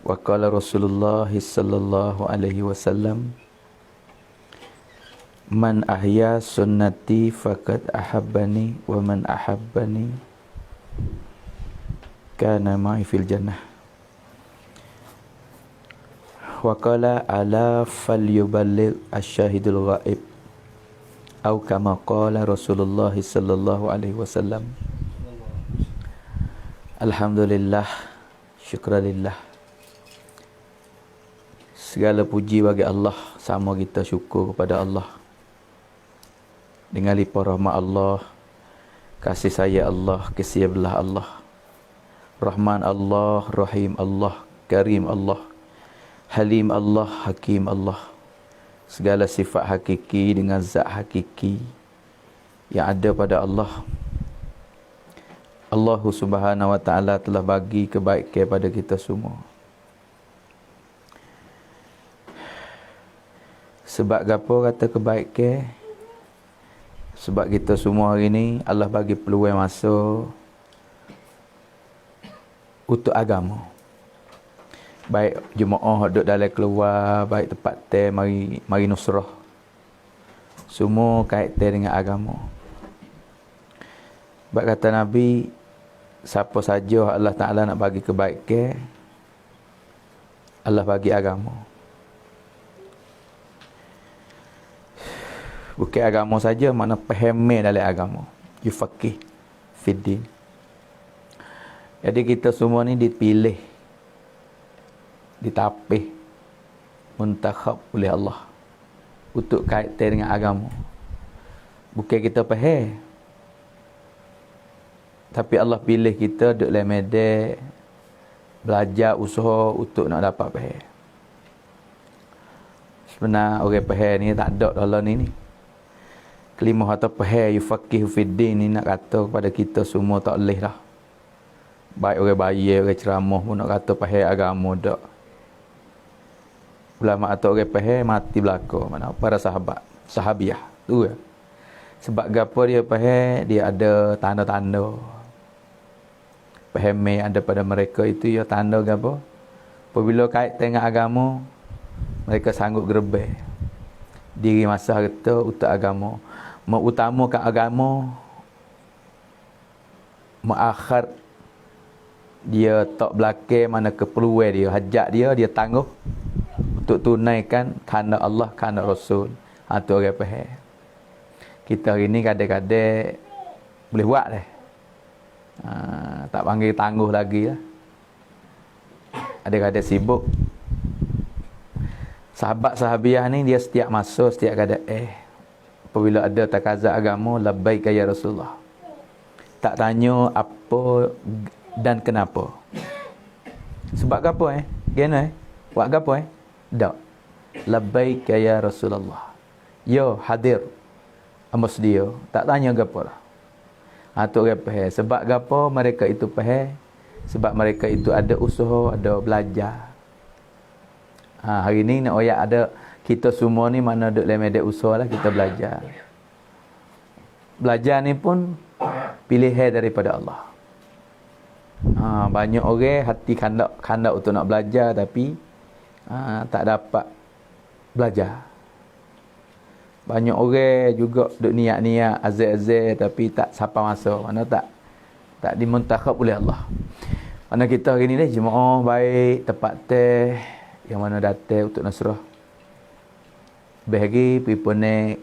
Wa qala Rasulullah sallallahu alaihi wasallam, man ahya sunnati faqad ahabbani wa man ahabbani kana ma'i fil jannah. Wa qala ala falyuballigh asyahidul ghaib, atau kama qala Rasulullah sallallahu alaihi wasallam. Alhamdulillah, syukralillah. Segala puji bagi Allah, sama kita syukur kepada Allah. Dengan limpah rahmat Allah, kasih sayang Allah, kasih belah Allah, Rahman Allah, Rahim Allah, Karim Allah, Halim Allah, Hakim Allah. Segala sifat hakiki dengan zat hakiki yang ada pada Allah. Allah Subhanahu wa ta'ala telah bagi kebaikan kepada kita semua. Sebab gapo kata kebaikan? Sebab kita semua hari ni Allah bagi peluang masa untuk agama. Baik jemaah duduk dalam keluar, baik tempat teh mari nusrah. Semua kaitan dengan agama. Sebab kata Nabi, siapa saja Allah Ta'ala nak bagi kebaikan, Allah bagi agama. Bukan agama saja, makna faham dalam agama. Yufaqih fiddin. Jadi kita semua ni dipilih, ditapih, muntakhab oleh Allah untuk kaitan dengan agama. Bukan kita faham, tapi Allah pilih kita duduk dalam medan belajar, usaha untuk nak dapat faham. Sebenarnya orang faham ni tak ada dalam ni. Kelimah atau faham yufaqih fiddin ni nak kata kepada kita semua tak boleh dah. Baik orang bayar, orang ceramah pun nak kata faham agama tak. Ulama atau orang faham mati belaka. Mana para sahabat, sahabiah tu ya. Sebab gapo dia faham, dia ada tanda-tanda. Faham ada pada mereka itu ya tanda gapo? Apabila kait dengan agama, mereka sanggup gerbeh diri masa harta untuk agama, mengutamakan agama, mengakhir dia tak belakang mana keperluan dia, hajat dia tangguh untuk tunaikan kerana Allah, kerana Rasul. Tu orang faham. Kita hari ni kadang-kadang boleh buat dah. Tak panggil tangguh lagi lah. Ada-kadang sibuk. Sahabat-sahabiah ni dia setiap masa, setiap keadaan apabila ada takazat agama, labbaik ya Rasulullah. Tak tanya apa dan kenapa. Sebab apa Gana buat apa Tak. Labbaik ya Rasulullah. Yo hadir amas dia. Tak tanya gapo lah. Tu orang faham. Sebab gapo mereka itu faham? Sebab mereka itu ada usaha, ada belajar. Hari ni nak oyak ada kita semua ni mana duduk dalam medan usaha lah, kita belajar. Belajar ni pun pilihan daripada Allah. Banyak orang hati kandak untuk nak belajar tapi tak dapat belajar. Banyak orang juga duk niat-niat azal-azal tapi tak sampai masa. Mana tak dimuntakhab oleh Allah. Mana kita hari ni jemaah baik tempat teh yang mana datang untuk nasrah. Bagi pipone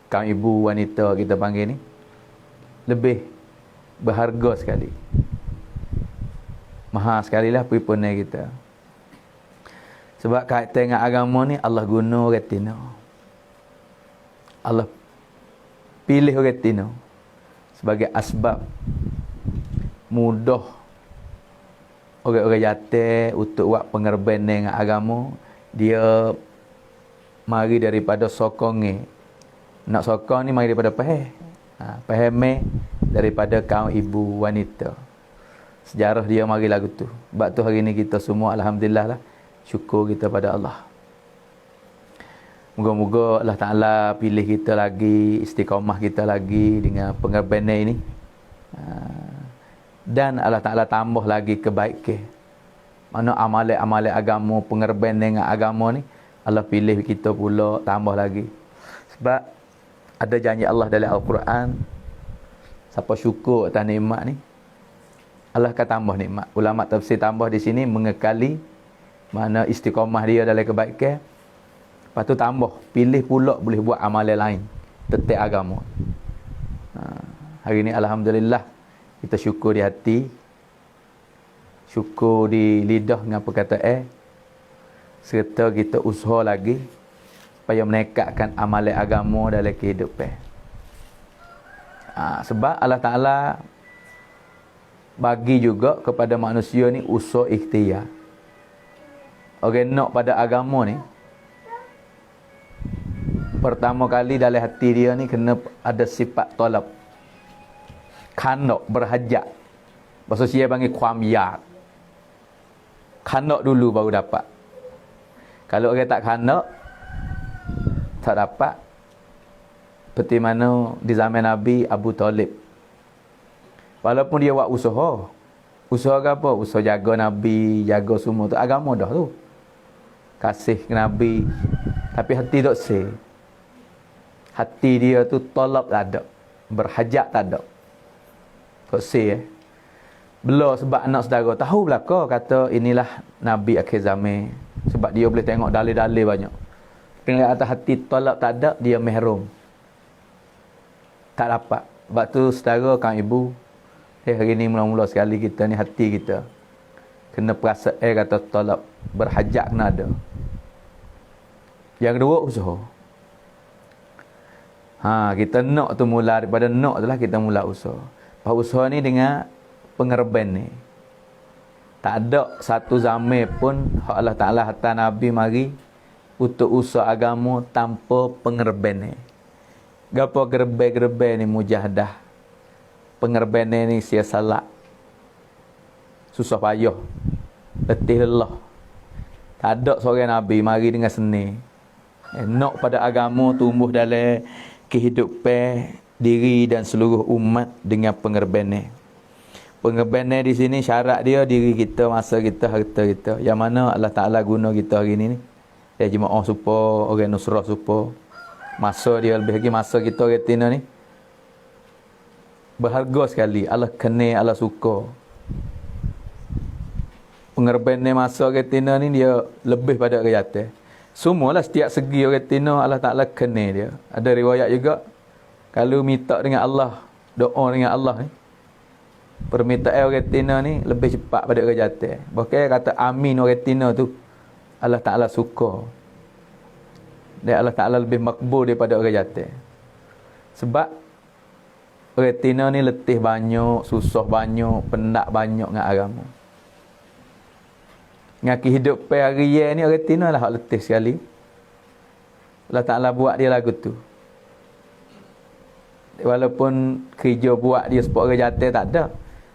kaum ibu wanita kita panggil ni lebih berharga sekali. Mahal sekali lah pipone kita. Sebab kaitan dengan agama ni Allah guna retina. Allah pilih retina sebagai asbab mudah orang-orang jatuh untuk buat pengerban dengan agama. Dia mari daripada sokongnya. Nak sokong ni mari daripada faham. Faham daripada kaum ibu wanita. Sejarah dia mari lagu tu. Sebab tu hari ni kita semua alhamdulillah lah, syukur kita pada Allah. Moga-moga Allah Ta'ala pilih kita lagi, istiqamah kita lagi dengan pengerbanan ini. Dan Allah Ta'ala tambah lagi kebaikan. Mana amalan-amalan agama, pengerben dengan agama ni, Allah pilih kita pula tambah lagi. Sebab ada janji Allah dalam Al-Quran, siapa syukur atas nikmat ni, Allah akan tambah nikmat. Ulama tafsir tambah di sini mengekali mana istiqamah dia dalam kebaikan. Lepas tu tambah, pilih pula boleh buat amalan lain tetap agama. Hari ni alhamdulillah kita syukur di hati, syukur di lidah dengan perkataan, serta kita usaha lagi supaya menekatkan amalan agama dalam kehidupan. Sebab Allah Ta'ala bagi juga kepada manusia ni usaha ikhtiar. Orang nak pada agama ni, pertama kali dalam hati dia ni kena ada sifat talab. Kanak, berhajat. Bahasa Sia panggil kuamiyat. Kanak dulu baru dapat. Kalau orang tak kanak, tak dapat. Seperti mana di zaman Nabi Abu Talib. Walaupun dia buat usaha. Usaha apa? Usaha jaga Nabi, jaga semua tu. Agama dah tu. Kasih ke Nabi. Tapi hati tak say. Hati dia tu talab tak ada. Berhajat tak ada. Tak say Belum sebab anak saudara tahu belaka kata inilah Nabi akhir zaman. Sebab dia boleh tengok dalil-dalil banyak. Tapi atas hati talab tak ada, dia mahrum. Tak dapat. Sebab tu saudara kan ibu, hari ni mula-mula sekali kita ni hati kita kena perasaan kata talab, berhajat kena ada. Yang kedua usaha. Kita nak tu mula daripada nak tu lah kita mula usaha. Usaha ni dengan pengerben ni. Tak ada satu zaman pun Allah Ta'ala hantar Nabi mari untuk usaha agama tanpa pengerben ni. Gapo gerben-gerben ni mujahadah. Pengerben ni sia salak. Susah payah. Letih lelah. Tak ada seorang Nabi mari dengan seni. Nak pada agama tumbuh dalam kehidupan diri dan seluruh umat dengan pengerbenan. Pengerbenan di sini syarat dia diri kita, masa kita, harta kita. Yang mana Allah Ta'ala guna kita hari ni. Ya jemaah supaya, orang nusrah supaya. Masa dia lebih lagi, masa kita orang tina ni. Berharga sekali. Allah kena, Allah suka. Pengerbenan masa orang tina ni dia lebih pada orang jatuh. Semualah setiap segi orang tina Allah Ta'ala kena dia. Ada riwayat juga. Kalau minta dengan Allah, doa dengan Allah ni, permintaan orang tina ni lebih cepat pada orang jatuh. Bahkan kata amin orang tina tu, Allah Ta'ala suka. Dan Allah Ta'ala lebih makbul daripada orang jatuh. Sebab orang tina ni letih banyak, susah banyak, penat banyak dengan agama. Dengan kehidupan harian ni orang tina lah hak letih sekali. Allah Ta'ala buat dia lagu tu. Walaupun kerja buat dia sebab orang jatuh tak ada,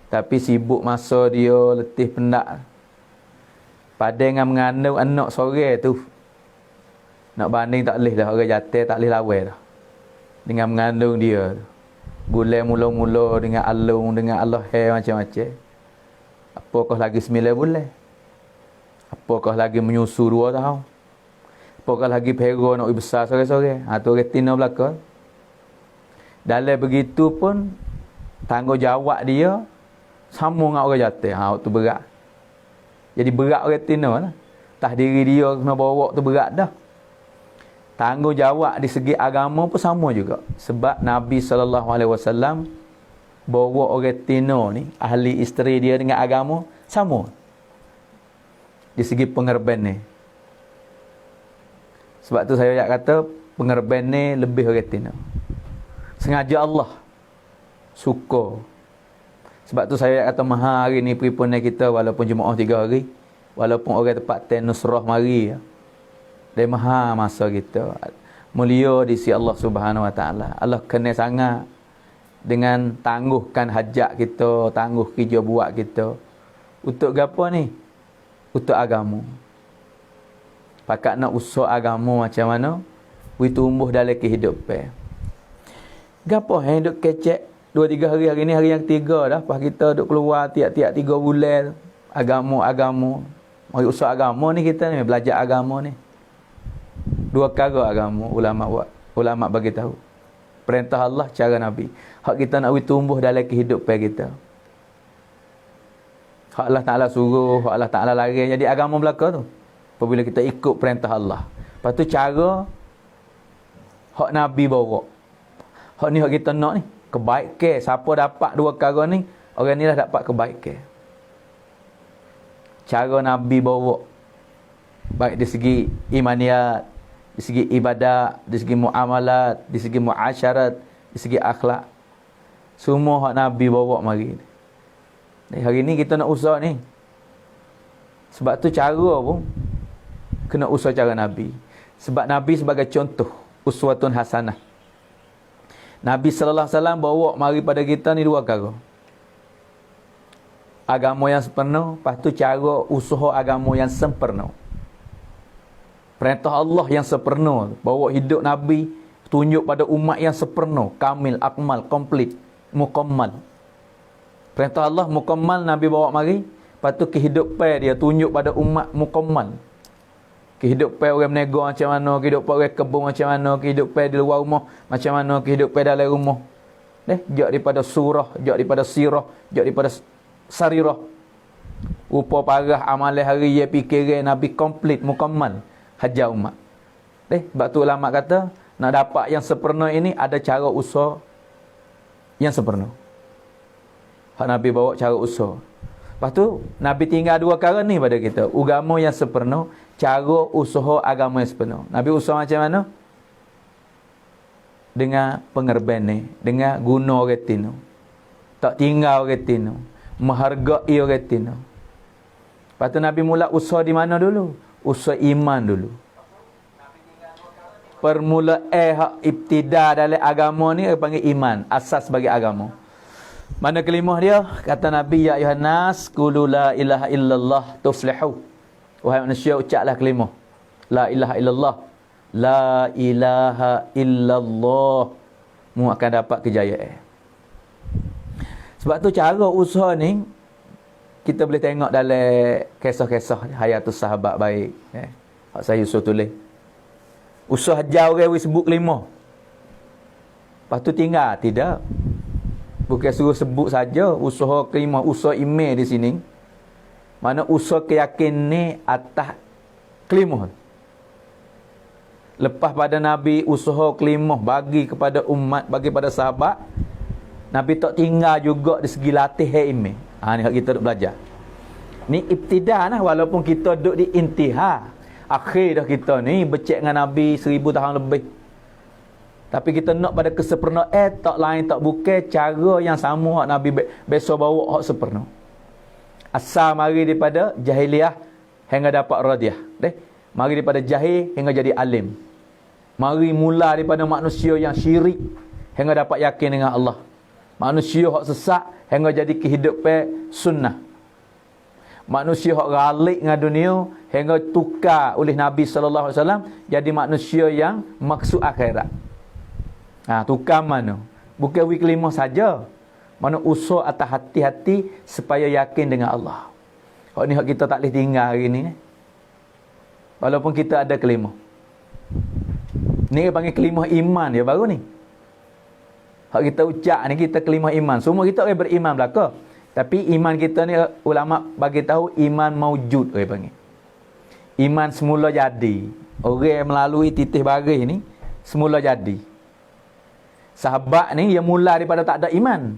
tapi sibuk masa dia, letih penat. Pada dengan mengandung anak sore tu, nak banding tak boleh dah, orang jatuh tak boleh lawan dah. Dengan mengandung dia, bulan mula-mula dengan alung, dengan Allah macam-macam. Apakah lagi 9 bulan? Apakah lagi menyusu 2 tahun? Apakah lagi pera nak besar sore-sore? Tu orang tina belakang. Dalam begitu pun tanggungjawab dia sama dengan orang jatuh. Tu berat. Jadi berat orang tina lah. Tah diri dia kena bawa tu berat dah. Tanggungjawab di segi agama pun sama juga. Sebab Nabi SAW bawa orang tina ni, ahli isteri dia dengan agama sama. Di segi pengerben ni. Sebab tu saya kata pengerben ni lebih orang tina. Sengaja Allah suka. Sebab tu saya kata maha hari ni perhimpunan kita, walaupun jemaah 3 hari, walaupun orang tempat ten nusrah mari, dia maha masa kita mulia di sisi Allah Subhanahu Wa Taala. Allah kena sangat dengan tangguhkan hajat kita, tangguh kerja buat kita. Untuk gapo ni? Untuk agama. Pakat nak usaha agama macam mana? We tumbuh dalam kehidupan. Gapo yang duk kecek 2-3 hari, hari ni hari yang 3 dah. Lepas kita duk keluar tiap-tiap 3 bulan agama-agama. Mari usaha agama ni kita ni, belajar agama ni. Dua perkara agama ulama buat. Ulama bagi tahu. Perintah Allah, cara Nabi. Hak kita nak tumbuh dalam kehidupan kita. Hak Allah Ta'ala suruh, hak Allah Ta'ala larang. Jadi agama belaka tu. Apabila kita ikut perintah Allah. Lepas tu cara hak Nabi bawa. Hak ni hak kita nak ni. Kebaikan. Siapa dapat dua perkara ni, orang ni dah dapat kebaikan. Cara Nabi bawa. Baik di segi imaniyat, di segi ibadat, di segi muamalat, di segi muasyarat, di segi akhlak. Semua hak Nabi bawa mari. Hari ni kita nak usaha ni. Sebab tu cara pun kena usaha cara Nabi. Sebab Nabi sebagai contoh, uswatun hasanah. Nabi sallallahu alaihi wasallam bawa mari pada kita ni dua perkara. Agama yang sempurna, lepas tu cara usaha agama yang sempurna. Perintah Allah yang sempurna, bawa hidup Nabi tunjuk pada umat yang sempurna, kamil, akmal, komplit, mukammal. Perintah Allah mukammal Nabi bawa mari, lepas tu kehidupan dia tunjuk pada umat mukammal. Kehidupan orang berniaga macam mana, kehidupan orang kebun macam mana, kehidupan di luar rumah macam mana, kehidupan dalam rumah. Jak daripada surah, jak daripada sirah, jak daripada sarirah. Rupa parah amalan hari ye fikiran Nabi komplit mukammal hajar umat. Sebab tu ulama kata nak dapat yang sempurna ini ada cara usaha yang sempurna. Hak Nabi bawa cara usaha. Lepas tu Nabi tinggal dua perkara ni pada kita. Agama yang sempurna, cara usaha agama yang sempurna. Nabi usaha macam mana? Dengan pengorbanan, dengan guna orang tino. Tak tinggal orang tino, menghargai orang tino. Lepas tu Nabi mula usaha di mana dulu? Usaha iman dulu. Permulaan hak ibtida dalam agama ni panggil iman, asas bagi agama. Mana kalimah dia? Kata Nabi, ya ayuhan nas qulu la ilaha illallah tuflihu. Wahai manusia, ucaplah kalimah la ilaha illallah. La ilaha illallah. Mu akan dapat kejayaan. Sebab tu cara usaha ni kita boleh tengok dalam kisah-kisah hayatus sahabat baik. Hak saya usaha tulis. Usaha jauh orang sebut kalimah. Lepas tu tinggal tidak. Bukan suruh sebut saja usaha kalimah, usaha email di sini. Mana usaha keyakin ni atas kalimah. Lepas pada Nabi usaha kalimah bagi kepada umat, bagi pada sahabat, Nabi tak tinggal juga di segi latih email. Ni hak kita duk belajar. Ni ibtidah lah, walaupun kita duduk di intihar. Akhir dah kita ni becek dengan Nabi 1000 tahun lebih. Tapi kita nak pada kesempurnaan, tak lain tak bukan cara yang sama hak Nabi besok bawa hak sempurna. Asal mari daripada jahiliah hingga dapat radiah. Mari daripada jahil hingga jadi alim. Mari mula daripada manusia yang syirik hingga dapat yakin dengan Allah. Manusia hak sesat hingga jadi kehidupan sunnah. Manusia hak galik dengan dunia hingga tukar oleh Nabi sallallahu alaihi wasallam jadi manusia yang maksud akhirat. Tukar mana? Bukan wik 5 saja. Mana usaha atas hati-hati supaya yakin dengan Allah. Hak ni hak kita tak boleh tinggal hari ni. Walaupun kita ada kelima. Ni panggil kelima iman dia baru ni. Hak kita ucap ni kita kelima iman. Semua kita orang beriman belaka. Tapi iman kita ni ulama bagi tahu iman maujud orang panggil. Iman semula jadi. Orang melalui titih baris ni semula jadi. Sahabat ni yang mula daripada tak ada iman.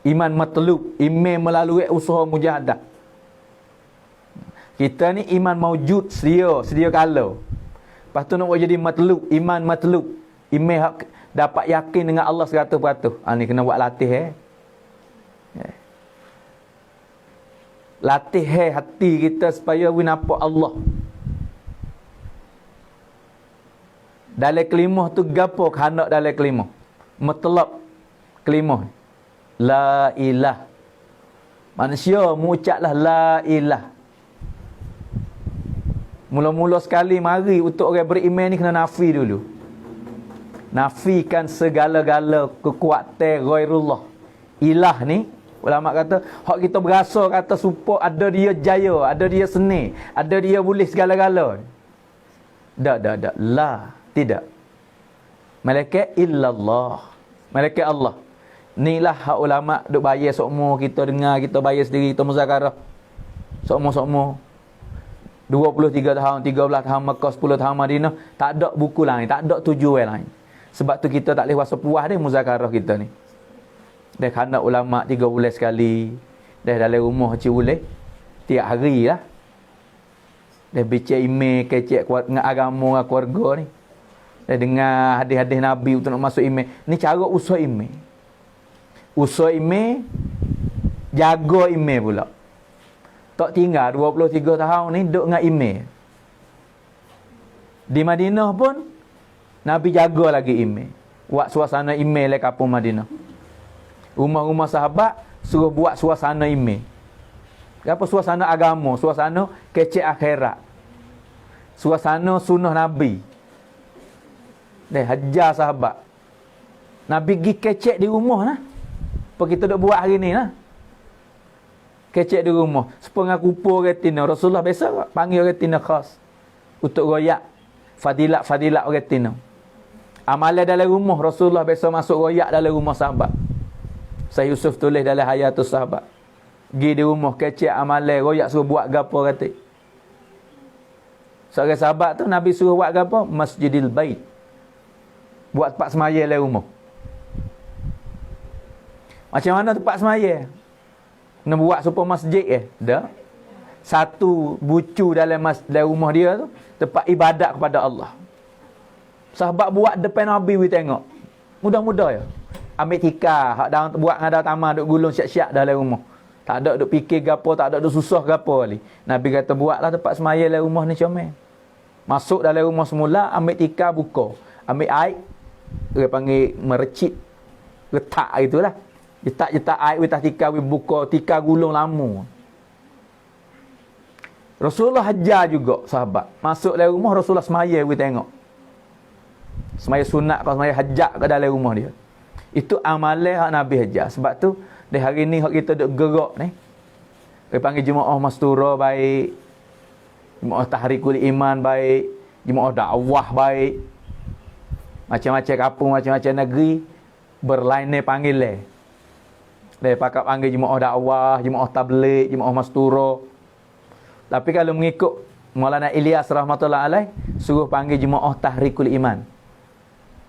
Iman matlub, iman melalui usaha mujahadah. Kita ni iman maujud, sedia kala. Lepas tu nak buat jadi matlub, iman matlub. Iman dapat yakin dengan Allah 100%. Ni kena buat latih Latih hati kita supaya we nampak Allah. Dalam kelimah tu gapo hendak dalam kelimah? Matlab kelimah. La ilah. Manusia mengucaplah la ilah. Mula-mula sekali mari untuk orang beriman ni kena nafi dulu. Nafikan segala-gala kekuatan ghairullah. Ilah ni Ulama kata, hak kita berasa kata support ada dia jaya, ada dia seni, ada dia boleh segala-gala. Tak. La, tidak. Malaikat illallah. Malaikat Allah. Inilah hak ulama duk bayar sokmo kita dengar, kita bayar sendiri, kita muzakarah. Sokmo 23 tahun, 13 tahun Mekah, 10 tahun Madinah, tak ada buku lain, tak ada tujuan lain. Sebab tu kita tak boleh rasa puas ni muzakarah kita ni. Dah kena ulama 3 bulan sekali. Dah dalam rumah cik boleh tiap hari lah. Dah baca email, kecek dengan agama dengan keluarga ni. Dah dengar hadis-hadis Nabi untuk nak masuk email. Ni cara usaha email. Usaha email, jaga email pula. Tak tinggal 23 tahun ni duduk dengan email. Di Madinah pun Nabi jaga lagi email. Buat suasana email lah kampung Madinah. Rumah-rumah sahabat suruh buat suasana email. Apa suasana agama, suasana kecek akhirat. Suasana sunnah Nabi. Dah hajar sahabat. Nabi pergi kecek di rumah lah. Apa kita duk buat hari ni lah. Kecek di rumah. Sepengah kupur retina. Rasulullah biasa panggil retina khas. Untuk royak. Fadilat retina. Amalan dalam rumah. Rasulullah biasa masuk royak dalam rumah sahabat. Saya Yusuf tulis dalam Hayatus Sahabat. Pergi di rumah. Kecek amalan. Royak suruh buat gapo kata. Seorang sahabat tu Nabi suruh buat gapo? Masjidil Bait. Buat tempat semaya dalam rumah. Macam mana tempat semaya? Nak buat super masjid dah. Satu bucu dalam rumah dia tu tempat ibadat kepada Allah. Sahabat buat depan Nabi we tengok. Mudah-mudah ya. Ambil tikar, hak daun buat ngada taman duk gulung siap-siap dalam rumah. Tak ada duk fikir gapo, tak ada duk susah gapo kali. Nabi kata buatlah tempat semaya dalam rumah ni comel. Masuk dalam rumah semula, ambil tikar buka. Ambil air, dia panggil merecit. Letak itulah. Jetak air atas tikar, buka tikar gulung lama. Rasulullah hajar juga sahabat. Masuk dalam rumah Rasulullah semaya we tengok. Semaya sunat kau semaya hajat ke dalam rumah dia. Itu amalan hak Nabi hajar. Sebab tu di hari ni hak kita duk gerak ni. Dia panggil jemaah mastura baik. Jemaah tahrikul iman baik. Jemaah dakwah baik. Macam-macam kampung, macam-macam negeri berlainan panggilan. Dia pakak panggil jemaah dakwah, jemaah tabligh, jemaah mastura. Tapi kalau mengikut Maulana Ilyas rahmatullah alaih, suruh panggil jemaah tahrikul iman.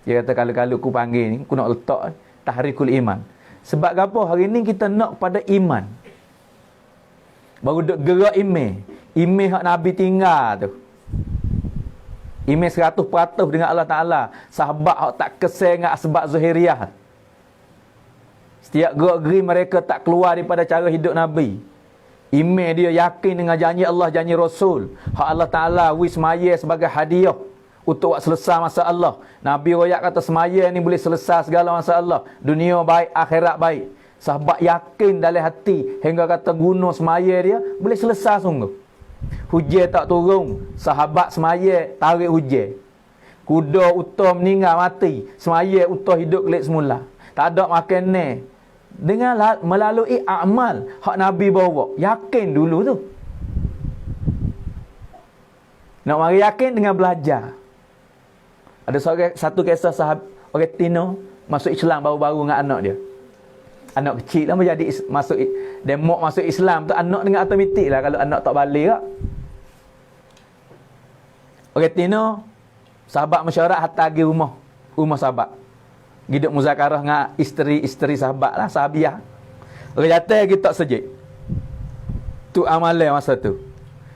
Dia kata kalau aku panggil ni, aku nak letak tahrikul iman. Sebab apa? Hari ni kita nak pada iman. Baru duk gerak email. Email hak Nabi tinggal tu. Email 100% dengan Allah Ta'ala. Sahabat hak tak kesal dengan asbab zahiriah. Setiap gerak-geri mereka tak keluar daripada cara hidup Nabi. Email dia yakin dengan janji Allah, janji Rasul. Hak Allah Ta'ala wismaya sebagai hadiah untuk buat selesai masalah. Nabi royak kata semaya ni boleh selesai segala masalah. Dunia baik, akhirat baik. Sahabat yakin dalam hati hingga kata guna semaya dia boleh selesai sungguh. Hujan tak turun, sahabat semaya tarik hujan. Kuda utah meninggal mati, semaya utah hidup kelik semula. Tak ada makan ni. Dengan melalui amal hak Nabi bawa. Yakin dulu tu. Nak mari yakin dengan belajar. Ada satu kisah sahabat orang Tino masuk Islam baru-baru dengan anak dia. Anak kecil lah menjadi masuk demok masuk Islam tu anak dengan automatik lah kalau anak tak balik tak. Orang Tino sahabat mesyuarat hantar pergi rumah sahabat. Hidup muzakarah dengan isteri-isteri sahabat lah, sahabiah. Orang jatuh kita tak sejik. Tu amalan masa tu.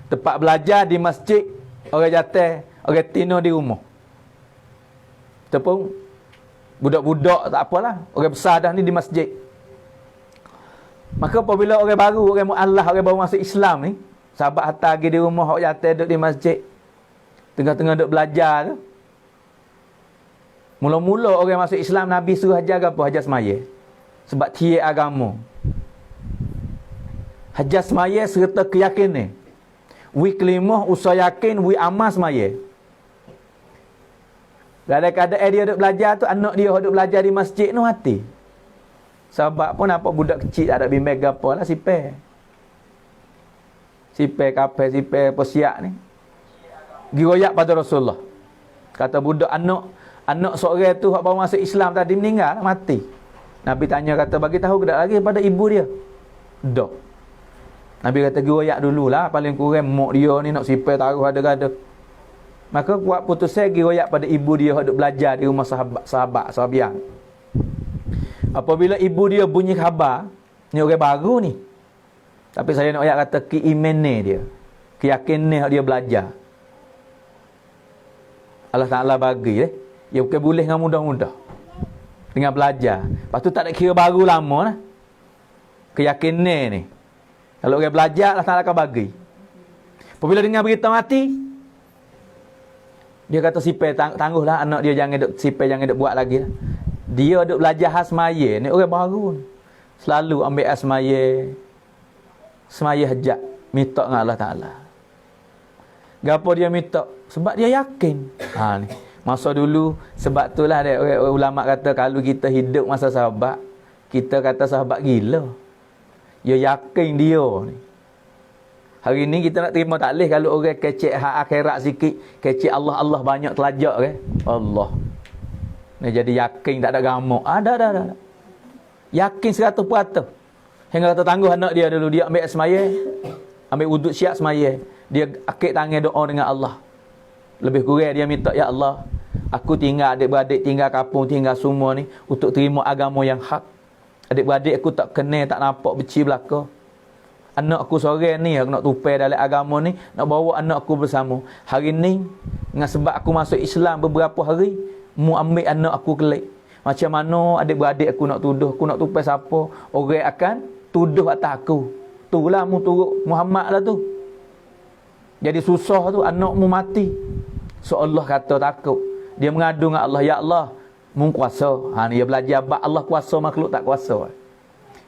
Tempat belajar di masjid, orang jatuh, orang Tino di rumah. Ataupun budak-budak tak apalah, orang besar dah ni di masjid. Maka apabila orang baru, orang mu'allah, orang baru masuk Islam ni, sahabat hantar pergi di rumah, orang jatuh duduk di masjid. Tengah-tengah duduk belajar tu. Mula-mula orang masuk Islam, Nabi suruh hajar apa? Hajar semaya. Sebab tiap agama. Hajar semaya serta keyakinan. Wi kelimah usah yakin, wi amal semaya. Kadang-kadang dia duduk belajar tu, anak dia duduk belajar di masjid tu hati. Sahabat pun nampak budak kecil tak ada bimbang gapo lah sipeh. Sipeh kapal, sipeh posiak ni. Giroyak pada Rasulullah. Kata budak anak seorang tu hak baru masuk Islam tadi meninggal, mati. Nabi tanya kata bagi tahu ke tak lagi pada ibu dia. Dak. Nabi kata giroyak dululah, paling kurang mak dia ni nak sipeh taruh ada-ada. Maka buat putusnya giroyak pada ibu dia hak duk belajar di rumah sahabat. Apabila ibu dia bunyi khabar, ni orang baru ni. Tapi saya nak ayat kata keimanan dia. Keyakinan dia belajar. Allah Ta'ala bagi dia bukan boleh dengan mudah-mudah. Dengan belajar. Lepas tu tak ada kira baru lama lah. Keyakinan ni. Kalau orang belajar, Allah Ta'ala akan bagi. Apabila dengar berita mati, dia kata sipir tangguhlah anak dia jangan duk buat lagi lah. Dia duk belajar hasmaya ni orang baru ni. Selalu ambil hasmaya. Semaya hajat. Minta dengan Allah Ta'ala. Gapo dia minta? Sebab dia yakin. Ni. Masa dulu, sebab itulah ada orang ulama kata kalau kita hidup masa sahabat, kita kata sahabat gila. Dia yakin dia ni. Hari ni kita nak terima taklih kalau orang kecek hak akhirat sikit, kecek Allah banyak telajak ke? Allah. Ni jadi yakin tak ada gamuk. Ada. Yakin 100%. Hingga kata tangguh anak dia dulu, dia ambil semaya, ambil wuduk siap semaya. Dia akik tangan doa dengan Allah. Lebih kurang dia minta, ya Allah, aku tinggal adik-beradik, tinggal kampung, tinggal semua ni untuk terima agama yang hak. Adik-beradik aku tak kenal, tak nampak beci belaka. Anak aku seorang ni aku nak tupai dalam agama ni, nak bawa anak aku bersama. Hari ni dengan sebab aku masuk Islam beberapa hari, mu ambil anak aku kelik. Macam mana adik-beradik aku nak tuduh, aku nak tupai siapa, orang akan tuduh atas aku. Itulah mu turut Muhammad lah tu. Jadi susah tu anakmu mati. So Allah kata takut. Dia mengadu dengan Allah, ya Allah, mu kuasa. Dia belajar bab Allah kuasa, makhluk tak kuasa.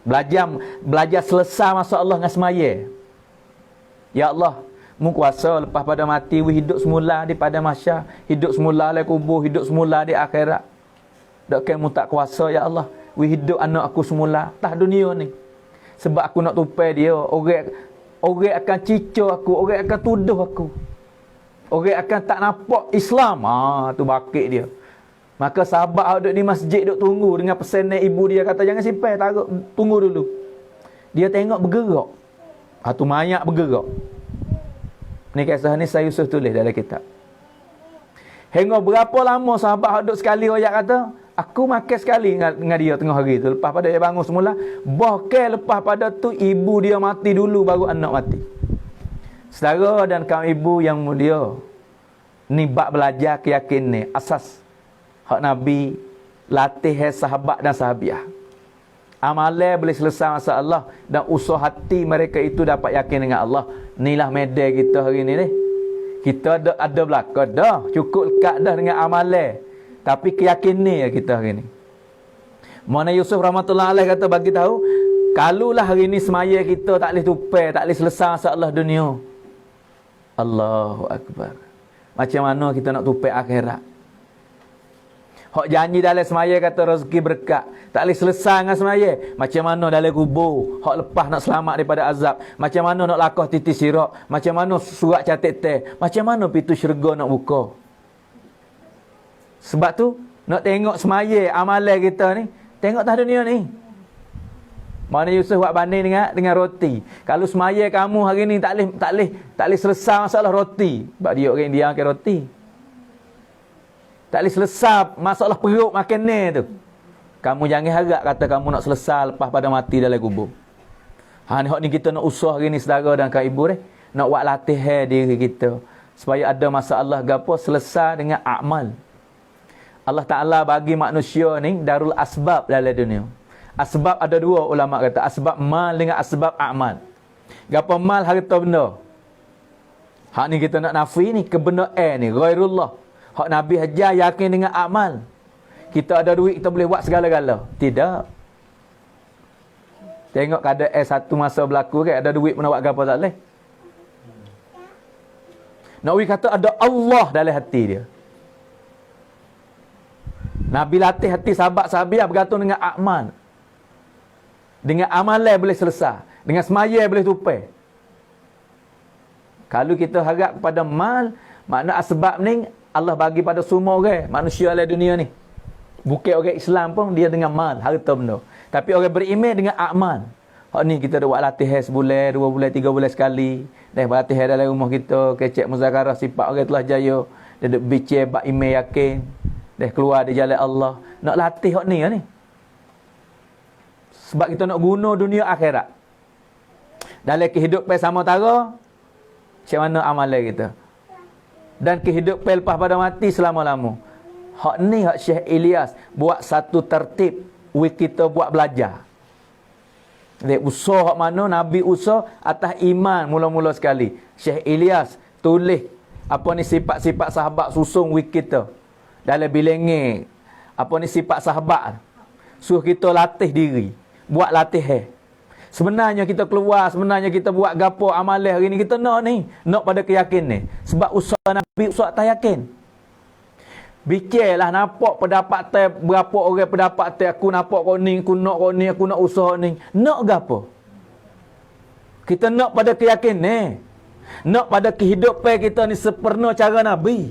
Belajar selesai masa Allah dengan semaya. Ya Allah, mu kuasa lepas pada mati, hidup semula di pada mahsyar, hidup semula di kubur, hidup semula di akhirat. Dak kamu tak kuasa ya Allah. Hidup anak aku semula tah dunia ni. Sebab aku nak tupai dia, orang akan cicau aku, orang akan tuduh aku. Orang akan tak nampak Islam. Tu bakit dia. Maka sahabat duduk di masjid duduk tunggu dengan pesanan ibu dia kata jangan simpan, taruh, tunggu dulu. Dia tengok bergerak. Tu mayat bergerak. Ni kisah ni saya Yusuf tulis dalam kitab. Hingga berapa lama sahabat duduk sekali ayat kata, aku makan sekali dengan dia tengah hari tu. Lepas pada dia bangun semula, bahkan lepas pada tu ibu dia mati dulu baru anak mati. Saudara dan kaum ibu yang mulia, ni bab belajar keyakinan ni asas hak Nabi latih sahabat dan sahabiah. Amalan boleh selesai masa Allah dan usaha hati mereka itu dapat yakin dengan Allah. Inilah medan kita hari ni ni. Kita ada belaka dah, cukup lekat dah dengan amalan. Tapi keyakinan kita hari ni. Mana Yusuf rahmatullah alaih kata bagi tahu, kalulah hari ni semaya kita tak boleh tupai, tak boleh selesai masa Allah dunia. Allahu Akbar. Macam mana kita nak tupai akhirat? Hak janji dalam semaya kata rezeki berkat, tak boleh selesai dengan semaya. Macam mana dalam kubur, hak lepas nak selamat daripada azab. Macam mana nak lakah titis sirak, macam mana surat catat teh, macam mana pintu syurga nak buka. Sebab tu nak tengok semaya amalan kita ni, tengok tah dunia ni. Mana Yusuf buat banding dengan roti. Kalau semaya kamu hari ni tak boleh selesai masalah roti. Sebab dia orang dia makan roti. Tak boleh selesai masalah perut makan ni tu. Kamu jangan harap kata kamu nak selesai lepas pada mati dalam kubur. Ni kita nak usah hari ni saudara dan kaum ibu ni, nak buat latihan diri kita supaya ada masalah gapo selesai dengan amal. Allah Ta'ala bagi manusia ni darul asbab dalam dunia. Asbab ada dua ulama kata, asbab mal dengan asbab amal. Gapo mal harta benda. Hak ni kita nak nafi ni kebenaran ni ghairullah. Hak Nabi ajar yakin dengan amal. Kita ada duit kita boleh buat segala-gala. Tidak. Tengok keadaan satu masa berlaku kan, ada duit pun nak buat apa tak boleh. Nabi kata ada Allah dalam hati dia. Nabi latih hati sahabat-sahabiah bergantung dengan amal. Dengan amalan boleh selesai. Dengan semaya boleh tupai. Kalau kita harap kepada mal, makna asbab ni Allah bagi pada semua orang, manusia dalam dunia ni. Bukan orang Islam pun dia dengan mal, harta benda. Tapi orang beriman dengan amal. Hak ni kita dah buat latihan sebulan, 2 bulan, 3 bulan sekali. Dah latihan dalam rumah kita, kecek muzakarah sifat orang telah jaya. Dia duk bincang bab iman yakin. Dah keluar di jalan Allah. Nak latih hak ni ni. Sebab kita nak guna dunia akhirat. Dalam kehidupan sama tara, macam mana amalan kita. Dan kehidupan lepas pada mati selama-lama. Hak ni hak Syekh Ilyas buat satu tertib kita buat belajar. Dia usaha hak mana Nabi usaha atas iman mula-mula sekali. Syekh Ilyas tulis apa ni sifat-sifat sahabat susung kita. Dalam bilangan apa ni sifat sahabat. Suruh kita latih diri. Buat latihan. Sebenarnya kita keluar, sebenarnya kita buat gapo amalan hari ni kita nak ni, nak pada keyakin ni. Sebab usaha Nabi usaha tak yakin. Fikirlah nampak pendapat tak berapa orang pendapat tak aku nampak kau ni, aku nak usaha ni. Nak gapo? Kita nak pada keyakin ni. Nak pada kehidupan kita ni sempurna cara Nabi.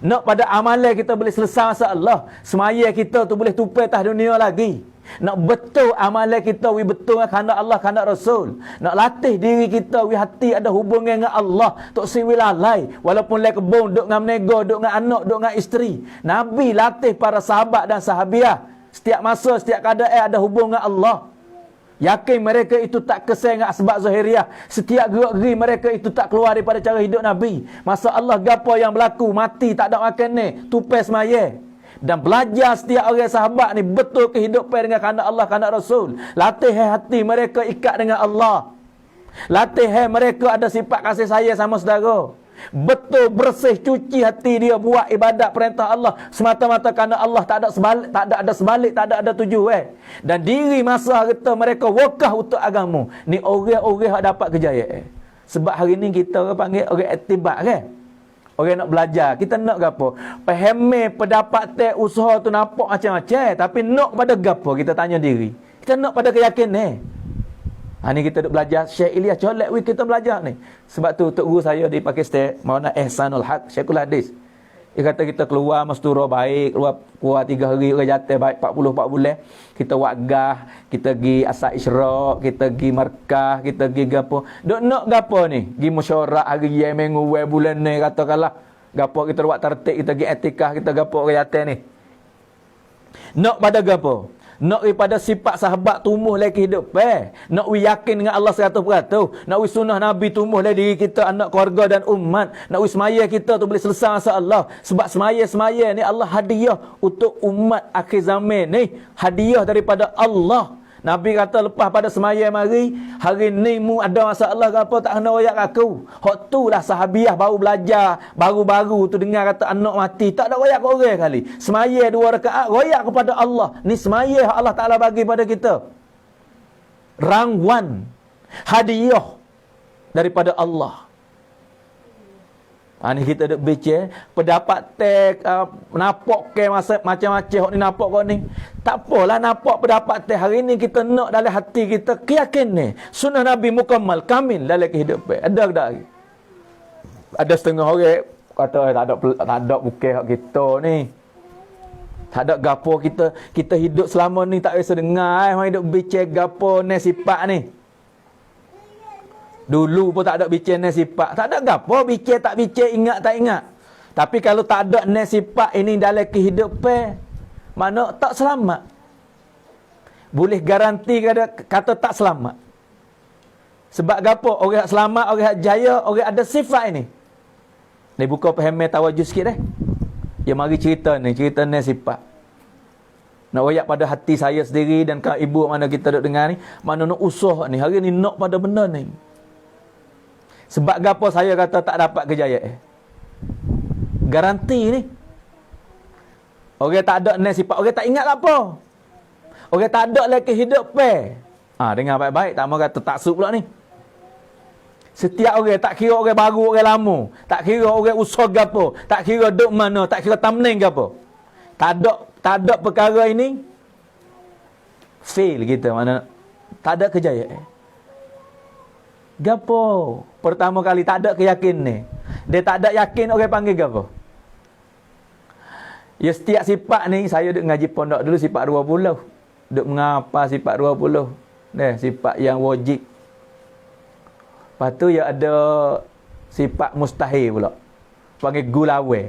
Nak pada amalan kita boleh selesai masa Allah. Semaya kita tu boleh tupai atas dunia lagi. Nak betul amalan kita we betul kerana Allah, kerana Rasul. Nak latih diri kita we hati ada hubungan dengan Allah. Tok si we lalai. Walaupun lek kebun duk dengan menego, duk dengan anak, duk dengan isteri. Nabi latih para sahabat dan sahabiah. Setiap masa, setiap keadaan ada hubungan dengan Allah. Yakin mereka itu tak kesal dengan asbab zahiriah. Setiap gerak-geri mereka itu tak keluar daripada cara hidup Nabi. Masa Allah gapo yang berlaku, mati tak ada makan ni, tupai semaya. Dan belajar setiap orang sahabat ni betul kehidupan dengan kerana Allah, kerana Rasul. Latih hati mereka ikat dengan Allah. Latih mereka ada sifat kasih sayang sama saudara. Betul bersih cuci hati dia buat ibadat perintah Allah semata-mata kerana Allah, tak ada sebalik, tak ada tujuan. Dan diri masa harta mereka wakaf untuk agama. Ni orang-orang yang dapat kejayaan. Sebab hari ni kita orang panggil orang iktibar kan. Orang nak belajar, kita nak gapo? Fahami pendapat tak usaha tu nampak macam-macam, tapi nak pada gapo kita tanya diri. Kita nak pada keyakinan. Ni kita duk belajar Syekh Ilyas colek kita belajar ni. Sebab tu tok guru saya di Pakistan, Maulana Ihsanul Haq Syekhul Hadis. Dia kata kita keluar mastura baik, keluar 3 hari orang jatuh baik 40 bulan. Kita waqah, kita pergi asar isyraq, kita pergi markah, kita pergi gapo. Duk nak gapo ni? Pergi mesyuarat hari yang minggu bulan ni katakanlah. Gapo kita buat tertib, kita pergi etikah, kita gapo orang jatuh ni. Nak pada gapo? Nak daripada sifat sahabat tumbuh lagi hidup. Nak yakin dengan Allah 100%. Nak sunnah Nabi tumbuh lagi diri kita, anak keluarga dan umat. Nak semaya kita tu boleh selesai masa Allah. Sebab semaya ni Allah hadiah untuk umat akhir zaman ni. Hadiah daripada Allah. Nabi kata lepas pada semaya mari, hari ni mu ada masalah ke apa tak kena royak aku. Hak tu lah sahabiah baru belajar, baru-baru tu dengar kata anak mati, tak ada royak ke orang kali. Semaya 2 rakaat royak kepada Allah. Ni semaya hak Allah Taala bagi pada kita. Rangwan, hadiah daripada Allah. Ni kita duk baca pendapat tek nampak ke masa macam-macam hok ni nampak kau ni. Tak apalah nampak pendapat tek hari ni kita nak dalam hati kita yakin ni sunnah Nabi mukammal kamil dalam kehidupan. Ada ke tak? Ada setengah orang kata tak ada bukan hak kita ni. Tak ada gapo kita hidup selama ni tak biasa dengar mai hidup bincang gapo ni sifat ni. Dulu pun tak ada bincang sifat. Tak ada gapo bincang tak bincang, ingat tak ingat. Tapi kalau tak ada sifat ini dalam kehidupan, mana tak selamat. Boleh garanti kata tak selamat. Sebab gapo? Orang selamat, orang jaya, orang ada sifat ini. Ni buka pahamai tawajuh sikit Ya mari cerita ni sifat. Nak royak pada hati saya sendiri dan kau ibu mana kita duk dengar ni, mana nak usah ni. Hari ni nak pada benda ni. Sebab gapo saya kata tak dapat kejayaan. Garanti ni. Orang tak ada sifat, orang tak ingat apa. Orang tak ada lagi kehidupan. Dengar baik-baik, tak mau kata taksub pula ni. Setiap orang, tak kira orang baru, orang lama, tak kira orang usaha gapo, tak kira duk mana, tak kira tamning gapo. Tak ada perkara ini fail kita, mana Tak ada kejayaan. Gapo? Pertama kali tak ada keyakin ni. Dia tak ada yakin orang panggil gapo? Ya setiap sifat ni, saya duk ngaji pondok dulu sifat 20. Duk mengapa sifat 20. Sifat yang wajib. Lepas tu ya ada sifat mustahil pula. Panggil gulawe.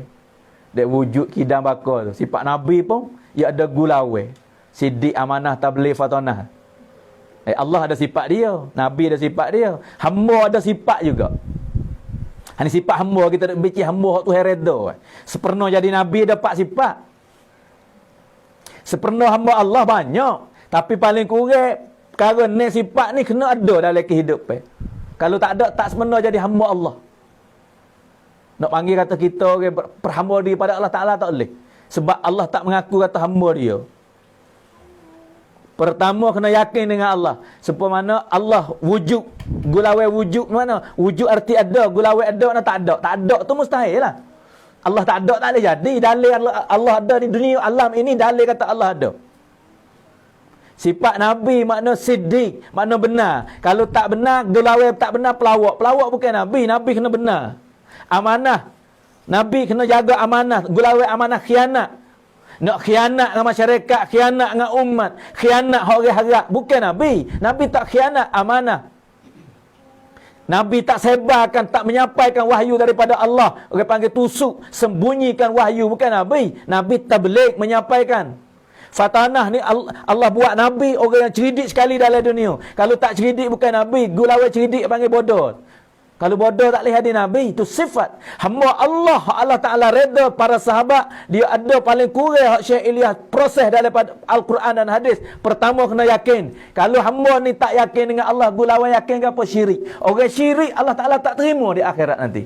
Dia wujud kidam bakal tu. Sifat Nabi pun ya ada gulawe. Siddiq, amanah, tabligh, fatanah. Allah ada sifat dia, Nabi ada sifat dia, hamba ada sifat juga. Ini sifat hamba, kita nak bincang hamba tu heredo. Sepenuh jadi Nabi dapat sifat. Sepenuh hamba Allah banyak, tapi paling kurang perkara ni sifat ni kena ada dalam kehidupan. Kalau tak ada, tak sepenuh jadi hamba Allah. Nak panggil kata kita berhamba diri pada Allah Ta'ala tak boleh. Sebab Allah tak mengaku kata hamba dia. Pertama kena yakin dengan Allah. Sepemana Allah wujud. Gulawai wujud mana? Wujud arti ada, gulawai ada mana tak ada. Tak ada tu mustahil lah. Allah tak ada tak boleh jadi. Dalil Allah ada di dunia alam ini, dalil kata Allah ada. Sifat Nabi makna siddiq, makna benar. Kalau tak benar, gulawai tak benar, pelawak. Pelawak bukan Nabi, Nabi kena benar. Amanah, Nabi kena jaga amanah. Gulawai amanah khianat. Nak khianat dengan masyarakat, khianat dengan umat, khianat orang harap. Bukan Nabi. Nabi tak khianat, amanah. Nabi tak sebarkan, tak menyampaikan wahyu daripada Allah. Orang panggil tusuk, sembunyikan wahyu. Bukan Nabi. Nabi tabligh, menyampaikan. Fatanah ni Allah buat Nabi orang yang cerdik sekali dalam dunia. Kalau tak cerdik bukan Nabi. Gulawai cerdik panggil bodoh. Kalau bodoh tak boleh hadir Nabi. Itu sifat. Hamba Allah Ta'ala reda para sahabat. Dia ada paling kurang Syekh Ilyas proses daripada Al-Quran dan hadis. Pertama kena yakin. Kalau hamba ni tak yakin dengan Allah, gulawan yakin ke apa? Syirik. Orang syirik Allah Ta'ala tak terima di akhirat nanti.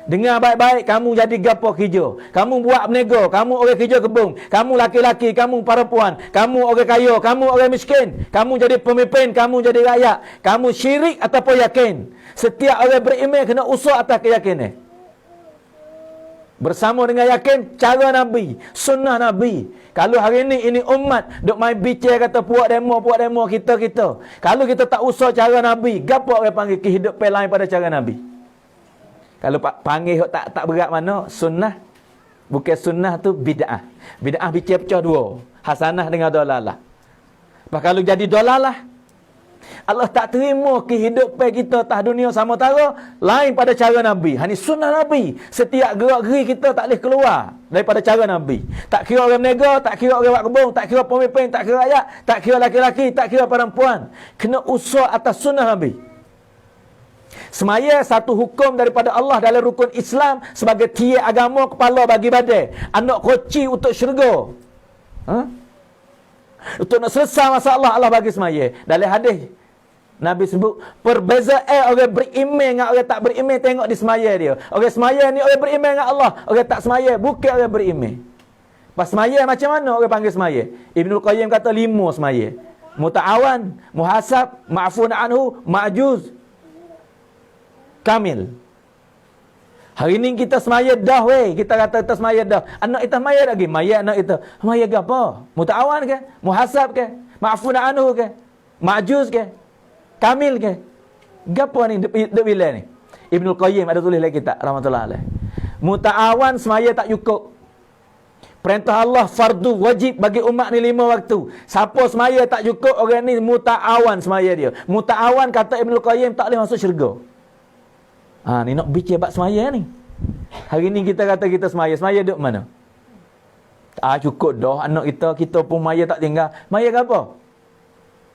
Dengar baik-baik, kamu jadi gapo kerja. Kamu buat berniaga, kamu orang kerja kebun. Kamu laki-laki, kamu perempuan. Kamu orang kaya, kamu orang miskin. Kamu jadi pemimpin, kamu jadi rakyat. Kamu syirik ataupun yakin. Setiap orang beriman kena usaha atas keyakinan. Bersama dengan yakin, cara Nabi, sunnah Nabi. Kalau hari ini umat duk main bicara kata puak demo kita. Kalau kita tak usaha cara Nabi, gapo orang panggil kehidupan lain pada cara Nabi? Kalau panggil tak berat mana? Sunnah. Bukan sunnah tu bid'ah. Bid'ah bicara pecah dua. Hasanah dengan dolalah. Kalau jadi dolalah, Allah tak terima kehidupan kita atas dunia sama tara lain pada cara Nabi. Ini sunnah Nabi. Setiap gerak-geri kita tak boleh keluar daripada cara Nabi. Tak kira orang berniaga, tak kira orang buat kebun, tak kira pemimpin, tak kira rakyat, tak kira laki-laki, tak kira perempuan. Kena usaha atas sunnah Nabi. Semaya satu hukum daripada Allah dalam rukun Islam sebagai tiang agama, kepala bagi badai. Anak koci untuk syurga. Untuk nak selesai masalah Allah bagi semaya. Dalam hadis Nabi sebut perbezaan orang beriman dengan orang tak beriman tengok di semaya dia. Orang semaya ni orang beriman dengan Allah, orang tak semaya bukan orang beriman. Pas semaya macam mana orang panggil semaya? Ibnul Qayyim kata 5 semaya. Muta'awan, muhasab, ma'fun anhu, ma'juz, kamil. Hari ni kita semaya dah weh. Kita kata kita semaya dah. Anak kita semaya lagi. Maya anak kita. Semaya ke apa? Muta'awan ke? Muhasab ke? Ma'fun anhu ke? Ma'juz ke? Kamil ke? Gapo ni duk bila ni? Ibnul Qayyim ada tulis lagi kitab rahmatullah alaih. Muta'awan semaya tak cukup. Perintah Allah fardu wajib bagi umat ni 5 waktu. Siapa semaya tak cukup, orang ni muta'awan semaya dia. Muta'awan kata Ibnul Qayyim tak boleh masuk syurga. Ni nak bicara bab semaya ni. Hari ni kita kata kita semaya. Semaya duduk mana? Cukup dah anak kita pun maya tak tinggal. Maya ke apa?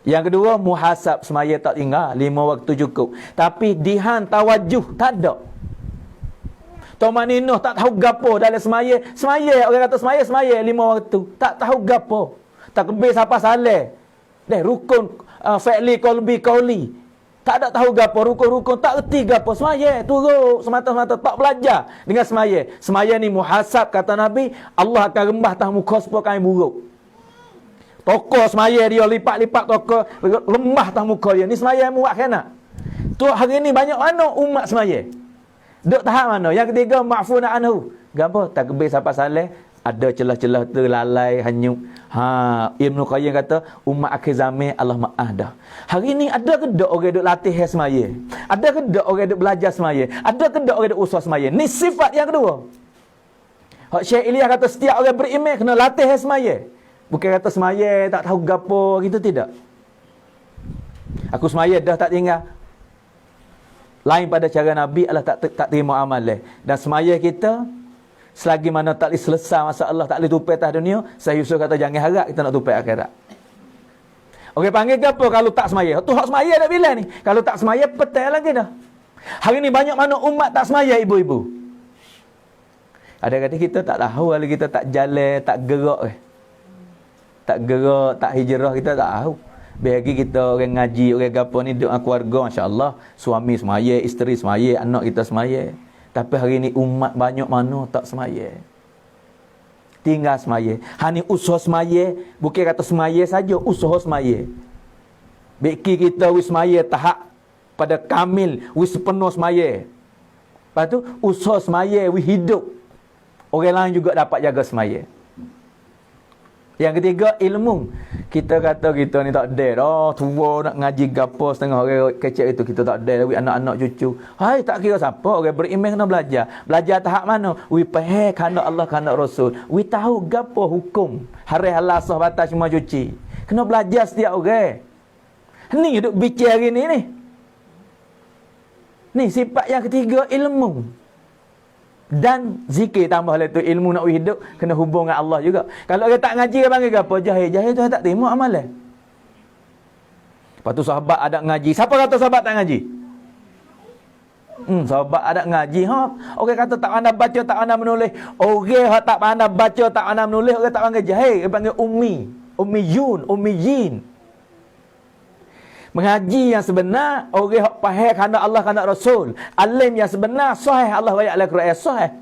Yang kedua, muhasab semaya tak tinggal. 5 waktu cukup. Tapi dihan tawajuh tak ada. Tomaninah tak tahu gapo dalam semaya. Semaya, orang kata semaya 5 waktu. Tak tahu gapo. Tak kebis apa salah. Rukun fa'li qalbi qauli. Tak ada tahu gapo, rukun-rukun tak erti gapo. Semaya turun semata-mata tak belajar dengan semaya. Semaya ni muhasab kata Nabi, Allah akan rembah atas muka supaya kami buruk. Toko semaya dia lipat-lipat toko, lembah atas muka dia. Ni semaya yang buat kena. Tu hari ni banyak mana umat semaya. Duk tahap mana? Yang ketiga ma'funa anhu. Gapo? Tak kebis apa salah. Ada celah-celah tu lalai, hanyut. Ibnu Qayyim kata, umat akhir zaman Allah maaf dah. Hari ni ada ke tak orang duk latih semaya? Ada ke tak orang duk belajar semaya? Ada ke tak orang duk usaha semaya? Ni sifat yang kedua. Hak Syekh Ilyas kata setiap orang beriman kena latih semaya. Bukan kata semaya tak tahu gapo gitu, tidak. Aku semaya dah tak tinggal. Lain pada cara Nabi Allah tak terima amal dan semaya kita selagi mana tak boleh selesai masalah, tak boleh tupai atas dunia, saya Yusuf kata jangan harap kita nak tupai akhirat. Okey, panggil ke apa kalau tak semaya? Tu hak semaya dah bila ni. Kalau tak semaya petai lagi dah. Hari ni banyak mana umat tak semaya, ibu-ibu. Ada kata kita tak tahu, kalau kita tak jalan, tak gerak tak gerak, tak hijrah, kita tak tahu. Bagi kita orang ngaji, orang gapo ni duduk dengan keluarga, masya-Allah, suami semaya, isteri semaya, anak kita semaya. Tapi hari ni umat banyak mana tak semaya. Tinggal semaya. Hani usaha semaya, bukan kata semaya saja, usaha semaya. Beki kita wis semaya tahap pada kamil, wis penuh semaya. Lepas tu usaha semaya, wis hidup. Orang lain juga dapat jaga semaya. Yang ketiga, ilmu. Kita kata kita ni tak ada dah. Tua nak ngaji gapo setengah orang kecil itu. Kita tak ada. Anak-anak cucu. Hai, tak kira siapa. Orang beriman kena belajar. Belajar tahap mana? We faham kerana Allah, kerana Rasul. We tahu gapo hukum. Hari halal sah batas semua cuci. Kena belajar setiap orang. Ni duduk bicara hari ni. Ni sifat yang ketiga, ilmu. Dan zikir tambah lah tu, ilmu nak hidup kena hubung dengan Allah juga. Kalau orang tak ngaji, dia panggil apa? Jahil. Jahil tu tak terima amalan. Lepas tu sahabat ada ngaji. Siapa kata sahabat tak ngaji? Sahabat ada ngaji. Orang kata tak pandai baca, tak pandai menulis. Orang tak pandai baca, tak pandai menulis, orang tak panggil jahil. Dia panggil ummi. Ummiyin. Mengaji yang sebenar, orang yang faham kerana Allah, kerana Rasul. Alim yang sebenar, sahih Allah wa ya'ala Quran. Sahih.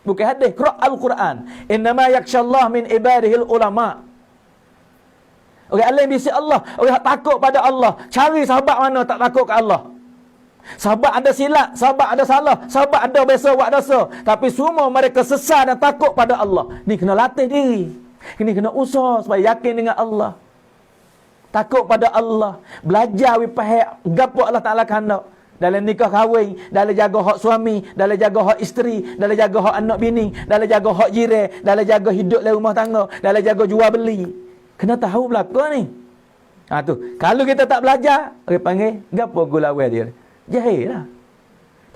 Bukan hadis, Al-Quran. Innama yakshallah min ibadihil ulama. Orang alim bisi Allah. Orang yang takut pada Allah. Cari sahabat mana tak takut ke Allah. Sahabat ada silap, sahabat ada salah, sahabat ada biasa buat dosa. Tapi semua mereka sesat dan takut pada Allah. Ni kena latih diri. Ni kena usaha supaya yakin dengan Allah. Takut pada Allah, belajar faham gapo Allah Taala kehendak dalam nikah kahwin, dalam jaga hak suami, dalam jaga hak isteri, dalam jaga hak anak bini, dalam jaga hak jiran, dalam jaga hidup dalam rumah tangga, dalam jaga jual beli. Kena tahu belaka ni. Tu, kalau kita tak belajar, orang panggil gapo gulawai dia? Jahil lah.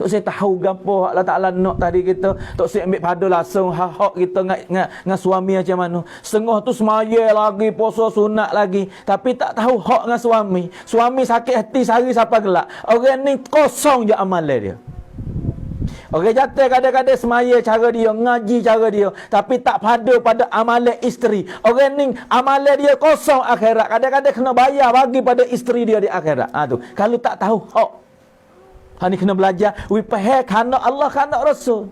Tok saya tahu gapo Allah Taala nak tadi kita. Tok saya ambil pada langsung hak kita dengan suami macam mana. Setengah tu semaya lagi, puasa sunat lagi, tapi tak tahu hak dengan suami. Suami sakit hati sehari siapa gelak. Orang ni kosong je amalan dia. Orang jatuh kadang-kadang semaya cara dia, ngaji cara dia, tapi tak pada pada amalan isteri. Orang ni amalan dia kosong akhirat. Kadang-kadang kena bayar bagi pada isteri dia di akhirat. Tu, kalau tak tahu hak. Ni kena belajar. We faham kerana Allah, kerana Rasul.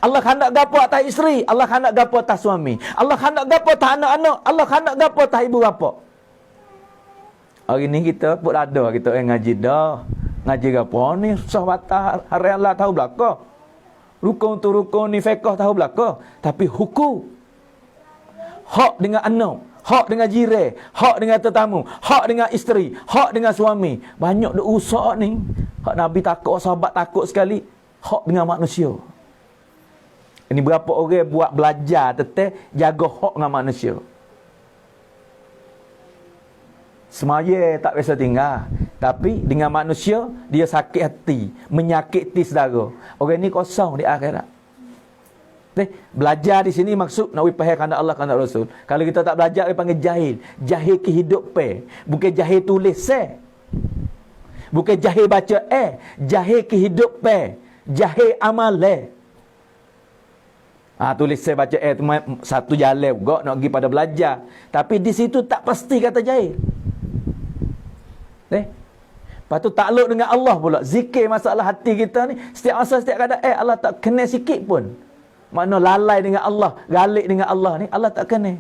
Allah hendak gapo atas isteri, Allah hendak gapo atas suami. Allah hendak gapo atas anak-anak, Allah hendak gapo atas ibu bapa. Hari ni kita pun ada kita ngaji dah. Ngaji gapo ni susah batah hari Allah tahu belaka. Rukun tu rukun ni fiqh tahu belaka, tapi hukum hak dengan anak, hak dengan jiran, hak dengan tetamu, hak dengan isteri, hak dengan suami. Banyak dah usaha ni. Hak Nabi takut, sahabat takut sekali. Hak dengan manusia. Ini berapa orang buat belajar tentang jaga hak dengan manusia. Semaya tak biasa tinggal. Tapi dengan manusia, dia sakit hati. Menyakiti saudara. Orang ni kosong di akhirat. Belajar di sini maksud nak faham kerana Allah, kerana Rasul. Kalau kita tak belajar, dia panggil jahil. Jahil kehidupan. Bukan jahil tulis bukan jahil baca jahil kehidupan, jahil amal tulis baca tu satu jalan juga nak pergi pada belajar. Tapi di situ tak pasti kata jahil. Lepas tu takluk dengan Allah pula. Zikir masalah hati kita ni setiap masa setiap kadang Allah tak kena sikit pun. Makna lalai dengan Allah, galik dengan Allah ni Allah tak kena.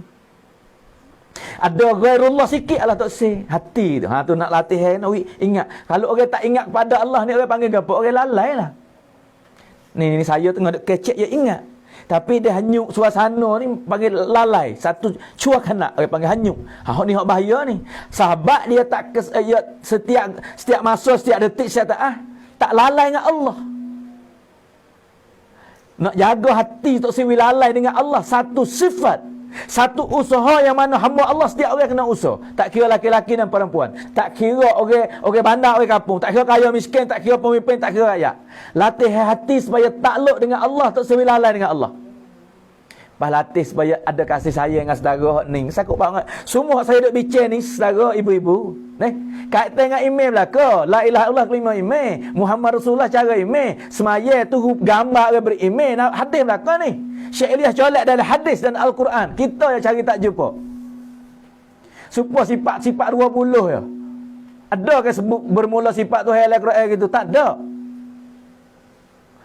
Ada ghairullah sikit Allah tak say. Hati tu. Tu nak latih nak ingat. Kalau orang tak ingat kepada Allah ni, orang panggil apa? Orang lalai lah. Ni saya tengah duk kecek je ingat. Tapi dia hanyut suasana ni panggil lalai. Satu cuak nak orang panggil hanyut. Hak ni hak bahaya ni. Sahabat dia tak setiap masa, setiap detik, setiap tak lalai dengan Allah. Nak jaga hati tak siwi lalai dengan Allah. Satu sifat, satu usaha yang mana hamba Allah setiap orang kena usaha. Tak kira laki-laki dan perempuan. Tak kira orang bandar, orang kampung. Tak kira kaya miskin, tak kira pemimpin, tak kira rakyat. Latih hati supaya takluk dengan Allah, tak siwi lalai dengan Allah. Latih supaya ada kasih sayang dengan saudara ni. Sakut banget. Semua saya duk bincang ni saudara ibu-ibu. Kait tengok email lah ke. La ilaha illallah kelima email. Muhammad Rasulullah cara email. Semaya tu gambar orang beremail. Hadis lah ke ni. Syekh Ilyas colek dari hadis dan Al-Quran. Kita yang cari tak jumpa. Supaya sifat-sifat 20 ya. Ada ke sebut bermula sifat tu halal Quran gitu? Tak ada.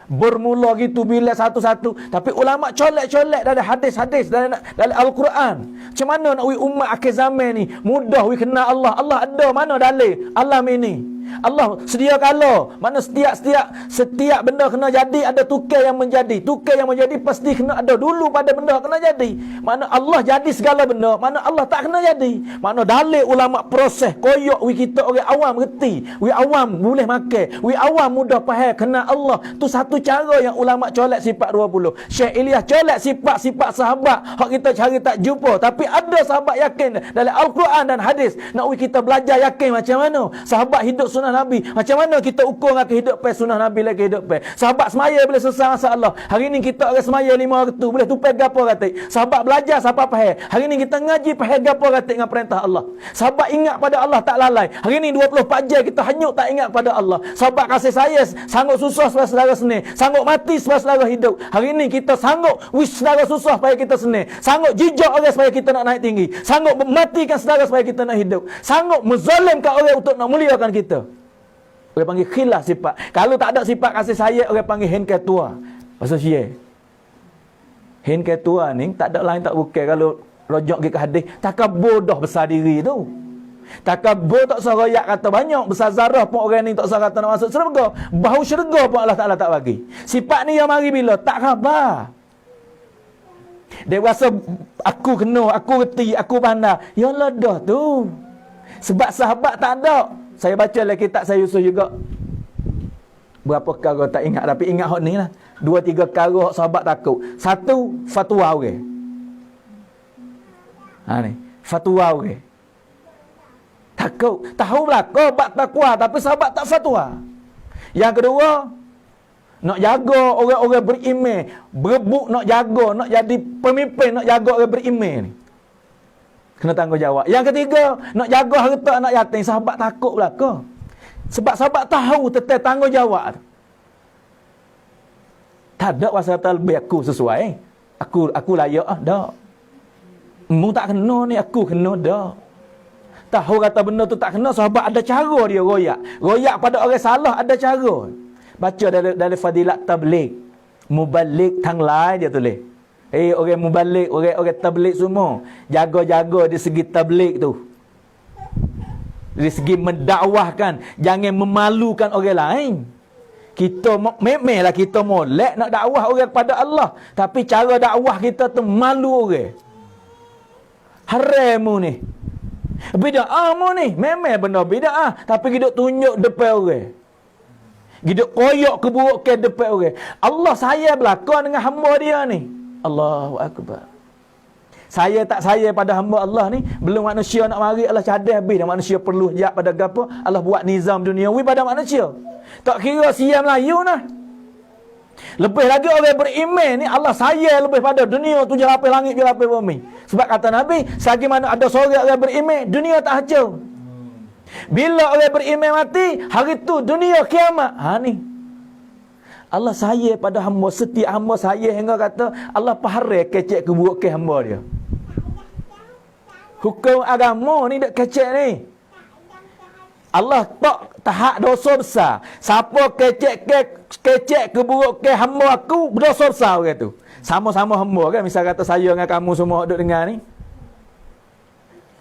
Bermula gitu bila satu-satu. Tapi ulama colek-colek dari hadis-hadis dari Al-Quran. Macam mana nak umat akhir zaman ni mudah kenal Allah. Allah ada mana dalil alam ini? Allah sedia kala mana setiap benda kena jadi ada tukar yang menjadi. Tukar yang menjadi pasti kena ada dulu pada benda kena jadi. Mana Allah jadi segala benda, mana Allah tak kena jadi. Mana dalil ulama proses koyok kita orang awam reti. Awam boleh makan. Awam mudah faham kenal Allah. Tu satu cara yang ulama colek sifat 20. Syekh Ilyas colek sifat-sifat sahabat hak kita cari tak jumpa. Tapi ada sahabat yakin dalam Al-Quran dan hadis. Nak kita belajar yakin macam mana sahabat hidup sunnah Nabi. Macam mana kita ukur dengan kehidupan sunnah Nabi lagi kehidupan. Sahabat semaya boleh selesai masalah. Hari ni kita orang semaya 5 waktu boleh tupai gapo kata. Sahabat belajar siapa faham. Hari ni kita ngaji faham gapo kata dengan perintah Allah. Sahabat ingat pada Allah tak lalai. Hari ni 24 jam kita hanyut tak ingat pada Allah. Sahabat kasih saya sanggup susah supaya saudara senang. Sanggup mati supaya saudara hidup. Hari ni kita sanggup saudara susah supaya kita senang. Sanggup jijak orang supaya kita nak naik tinggi. Sanggup matikan saudara supaya kita nak hidup. Sanggup menzalimkan orang untuk nak muliakan kita. Orang panggil khilaf sifat. Kalau tak ada sifat kasih sayang, orang panggil hen ketua. Pasal syekh. Hen ketua ni tak ada lain tak bukan kalau rojak ke hadis, takkan bodoh besar diri tu. Takkan bodoh tak soroyak kata banyak, besar zarah pun orang ni tak usah kata nak masuk syurga. Bau syurga pun Allah Taala tak bagi. Sifat ni yang mari bila tak khabar. Dia rasa aku kena, aku reti, aku pandai. Ya Allah dah tu. Sebab sahabat tak ada. Saya baca lagi kitab saya usul juga. Berapa perkara tak ingat. Tapi ingat hak ni lah. 2-3 perkara hak sahabat takut. Satu, fatwa orang. Ni. Fatwa orang. Takut. Tahu belakang bak takwa. Tapi sahabat tak fatwa. Yang kedua, nak jaga orang-orang beriman. Berebut nak jaga. Nak jadi pemimpin. Nak jaga orang beriman ni. Kena tanggungjawab. Yang ketiga, nak jaga harta anak yatim. Sahabat takut belaka. Sebab sahabat tahu tentang tanggungjawab. Tak ada wasa lebih aku sesuai. Aku layak dah. Mu tak kena ni, aku kena dah. Tahu kata benda tu tak kena, sahabat ada cara dia royak. Royak pada orang salah ada cara. Baca dari fadilat tabligh. Mubalik tang lain dia tulis. Orang mubalik, orang tabligh semua. Jaga-jaga di segi tabligh tu. Dari segi mendakwahkan. Jangan memalukan orang lain. Kita memanglah kita molek nak dakwah orang kepada Allah. Tapi cara dakwah kita tu malu orang. Haram ni. Bida'ah mu ni. Memang benar bida'ah. Tapi kita tunjuk depan orang. Kita koyok keburukan depan orang. Allah saya belakang dengan hamba dia ni. Allahu Akbar. Saya tak saya pada hamba Allah ni. Belum manusia nak mari Allah cadai habis. Dan manusia perlu jap pada gapo. Allah buat nizam duniawi pada manusia. Tak kira siam Melayu nah. Lebih lagi orang beriman ni Allah saya lebih pada dunia 7 lapis langit 7 lapis bumi. Sebab kata Nabi, selagi mana ada seorang orang beriman, dunia tak hancur. Bila orang beriman mati, hari tu dunia kiamat. Ni. Allah saya pada hamba, setiap hamba saya hingga kata Allah paharai kecek keburukan hamba dia. Hukum agama ni dak kecek ni. Allah tak tahak dosa besar. Siapa kecek keburukan hamba aku, berdosa besar orang tu. Sama-sama hamba kan. Misal kata saya dengan kamu semua duduk dengar ni.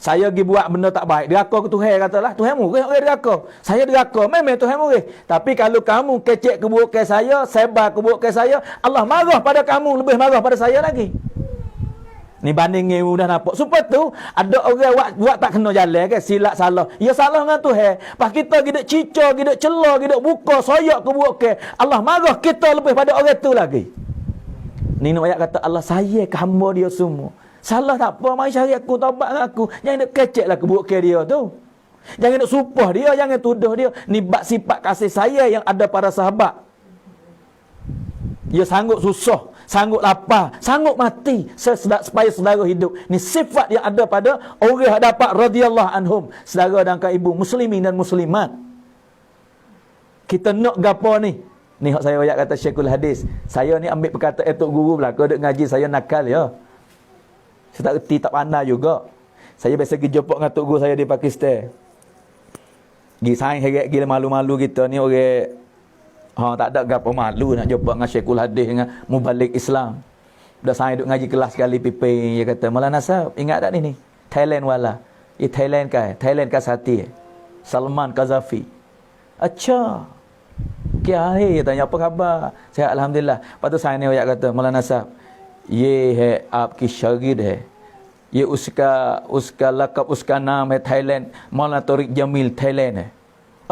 Saya pergi buat benda tak baik, deraka ke Tuhan katalah, Tuhan murih orang deraka. Saya deraka, memang Tuhan murih. Tapi kalau kamu kecek keburukan saya, sebar keburukan saya, Allah marah pada kamu, lebih marah pada saya lagi. Ni bandingnya mudah nampak. Supaya tu ada orang buat tak kena jalan kan, silap salah. Ya salah dengan Tuhan. Pas kita gidak cicak, gidak celah, gidak buka, soyak keburukan, Allah marah kita lebih pada orang tu lagi. Ni nak ayat kata Allah sayang ke hamba dia semua. Salah tak apa, mari cari aku, taubat dengan aku. Jangan nak keceklah keburukan dia tu. Jangan nak supah dia, jangan tuduh dia. Ni bab sifat kasih sayang yang ada pada sahabat. Dia sanggup susah, sanggup lapar, sanggup mati supaya saudara hidup. Ni sifat yang ada pada orang yang dapat radhiyallahu anhum, saudara dan ibu muslimin dan muslimat. Kita nak gapo ni? Ni hak saya ayat kata Syekhul Hadis. Saya ni ambil perkataan tok guru belaka duk ngaji, saya nakal ya. Saya tak reti, tak pandai juga. Saya biasa pergi jumpa dengan tok guru saya di Pakistan. Gi saing heret gila malu-malu kita ni orang tak ada gapo malu nak jumpa dengan Syekhul Hadis dengan mubalik Islam. Dah saya duk ngaji kelas sekali pipi, dia kata, "Maulana Sahab, ingat tak ni? Thailand wala. Ye Thailand ka sati. Salman Qazafi." Acha. Kya hai? Tanya apa khabar? Saya alhamdulillah. Lepas tu saya ni ayat kata, "Maulana Sahab, ये है आपकी शागिर्द है, ये उसका लक़ब, उसका नाम है थाईलैंड, मौलाना तौरीक जमील थाईलैंड है."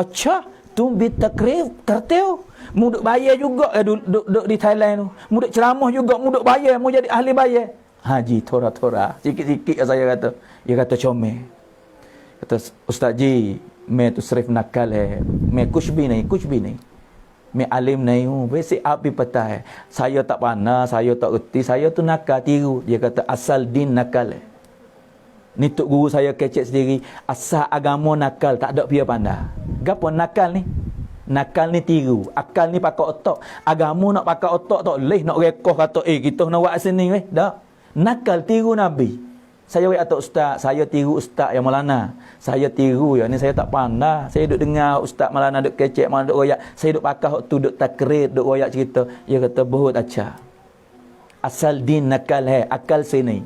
अच्छा, तुम भी तकरीर करते हो? Mu duk bayar juga duduk di Thailand tu. Mu duk ceramah juga, mu duk bayar, mu jadi ahli bayar. Haji thora-thora, sikit-sikit saya kata. Dia kata comel. Kata, "Ustaz ji, मैं तो सिर्फ नकल है, मैं कुछ भी नहीं. मैं alim नहीं हूँ, वैसे आप भी पता है. Saya tak pandai, saya tak erti, saya tu nakal, tiru." Dia kata asal din nakal. Ni tok guru saya kecek sendiri, asal agama nakal, tak ada pia pandai. Gapo nakal ni? Nakal ni tiru, akal ni pakai otak. Agama nak pakai otak tak leh, nak rekoh kata kita nak buat sini weh. Dak. Nakal tiru Nabi. Saya wei atuk ustaz, saya tiru ustaz yang Maulana. Saya tiru ya ni, saya tak pandai. Saya duk dengar ustaz Maulana duk kecek, Maulana duk royak. Saya duk pakai hak tu, duk takrir, duk royak cerita. Dia kata bahut acha. Asal din nakal hai, akal sini.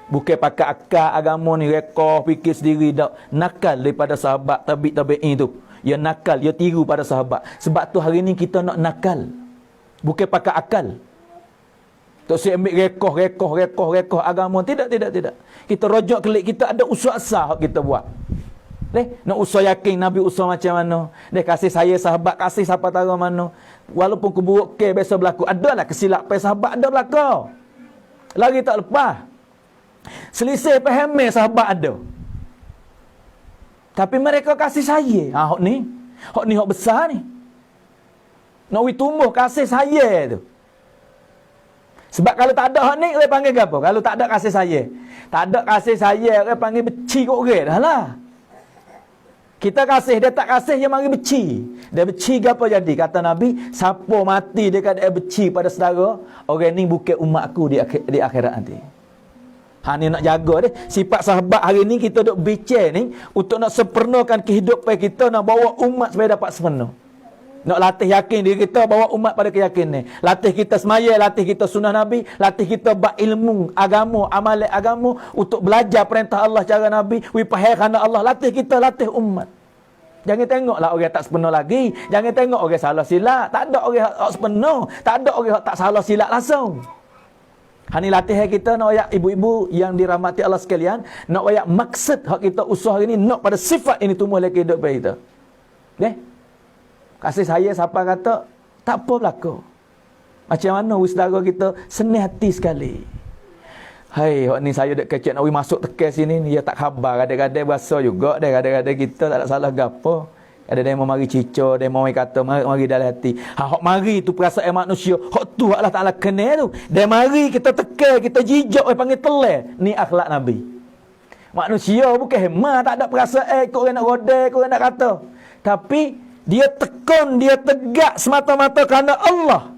Bukan pakai akal agama ni rekoh fikir sendiri dak. Nakal daripada sahabat tabi'in tu. Ya nakal, ya tiru pada sahabat. Sebab tu hari ni kita nak nakal. Bukan pakai akal. Tak saya ambil rekoh agama. Tidak. Kita rojak kelik, kita ada usaha asal kita buat. Nak usaha yakin Nabi usaha macam mana. Kasih saya sahabat, kasih siapa tahu mana. Walaupun keburukan biasa berlaku, adalah kesilapan sahabat, ada berlaku. Lagi tak lepas. Selisih faham sahabat ada. Tapi mereka kasih saya. Hak ni hak besar ni. Nak tumbuh kasih saya tu. Sebab kalau tak ada hak ni, orang panggil apa? Kalau tak ada kasih saya. Tak ada kasih saya, orang panggil benci kat orang dah lah. Kita kasih, dia tak kasih, dia mari benci. Dia benci apa jadi? Kata Nabi, siapa mati dia kata benci pada saudara, orang ni bukan umat aku di akhirat nanti. Ni nak jaga dia. Sifat sahabat hari ni kita duk bincang ni untuk nak sempurnakan kehidupan kita, nak bawa umat supaya dapat sempurna. Nak latih yakin diri kita, bawa umat pada keyakinan. Latih kita semaya, latih kita sunnah Nabi, latih kita berilmu agama, amalan agama untuk belajar perintah Allah cara Nabi, wipahai kerana Allah. Latih kita, latih umat. Jangan tengoklah orang tak sempurna lagi. Jangan tengok orang salah silap. Tak ada orang hak sempurna. Tak ada orang hak tak salah silap langsung. Hani latihan kita nak ayak ibu-ibu yang dirahmati Allah sekalian, nak ayak maksud hak kita usaha ini, nak pada sifat ini tumbuh dalam kehidupan kita. Kasih saya siapa kata tak apa berlaku. Macam mana saudara kita senang hati sekali. Hai, hak ni saya dak kecek nak masuk tekan sini ni, dia tak khabar, kadang-kadang berasa juga dah, kadang-kadang kita tak ada salah gapo. Ada yang mari cica, dia mau kata mari dalam hati. Hak mari tu perasaan manusia. Hak tu Allah Taala kenal tu. Dia mari kita tekan, kita jijak, panggil telan. Ni akhlak Nabi. Manusia bukan hemah, tak ada perasaan kau orang nak rodai, kau orang nak kata. Tapi dia tekun, dia tegak semata-mata kerana Allah.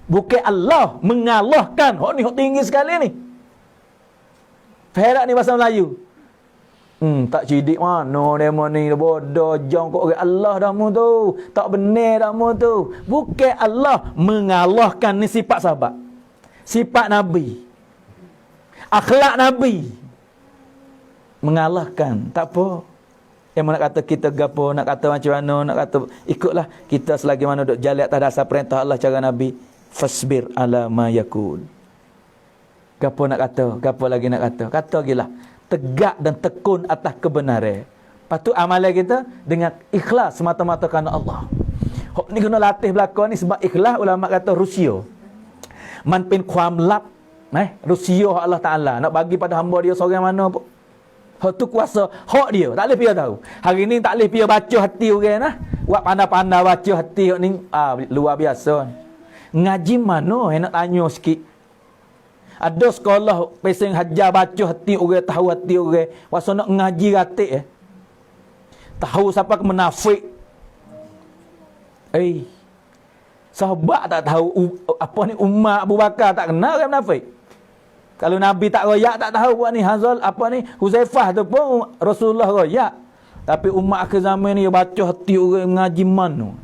Bukan Allah mengalahkan. Hak ni hak tinggi sekali ni. Faham ni bahasa Melayu? Tak cidik mana demo ni bodoh jong kok orang Allah dah mu tu. Tak benar dah mu tu. Bukan Allah mengalahkan, ni sifat sahabat. Sifat Nabi. Akhlak Nabi. mengalahkan. Tak apa. Yang nak kata kita gapo, nak kata macam mana, nak kata ikutlah kita selagi mana duk jalan atas dasar perintah Allah cara Nabi. Fasbir ala ma yakul. Gapo nak kata, gapo lagi nak kata. Kata gilah. Tegak dan tekun atas kebenaran. Patut amalan kita dengan ikhlas semata-mata kerana Allah. Hok ni kena latih belakang ni sebab ikhlas ulama kata Rusia. Man pin kuam lap, Rusia Allah Taala nak bagi pada hamba dia seorang mana pun. Hok tu kuasa hak dia, tak boleh dia tahu. Hari ni tak boleh dia baca hati orang nah. Buat pandai-pandai baca hati hok ni luar biasa. Ngaji mana nak tanya sikit. Ada sekolah pesing hajar baca hati orang, tahu hati orang. Wasa nak ngaji ratik tahu siapa ke munafik. Sahabat tak tahu apa ni Umar Abu Bakar tak kenal orang munafik. Kalau Nabi tak royak tak tahu buat ni Hazal apa ni Huzaifah tu pun Rasulullah royak. Tapi umat akhir zaman ni dia baca hati orang ngaji mana.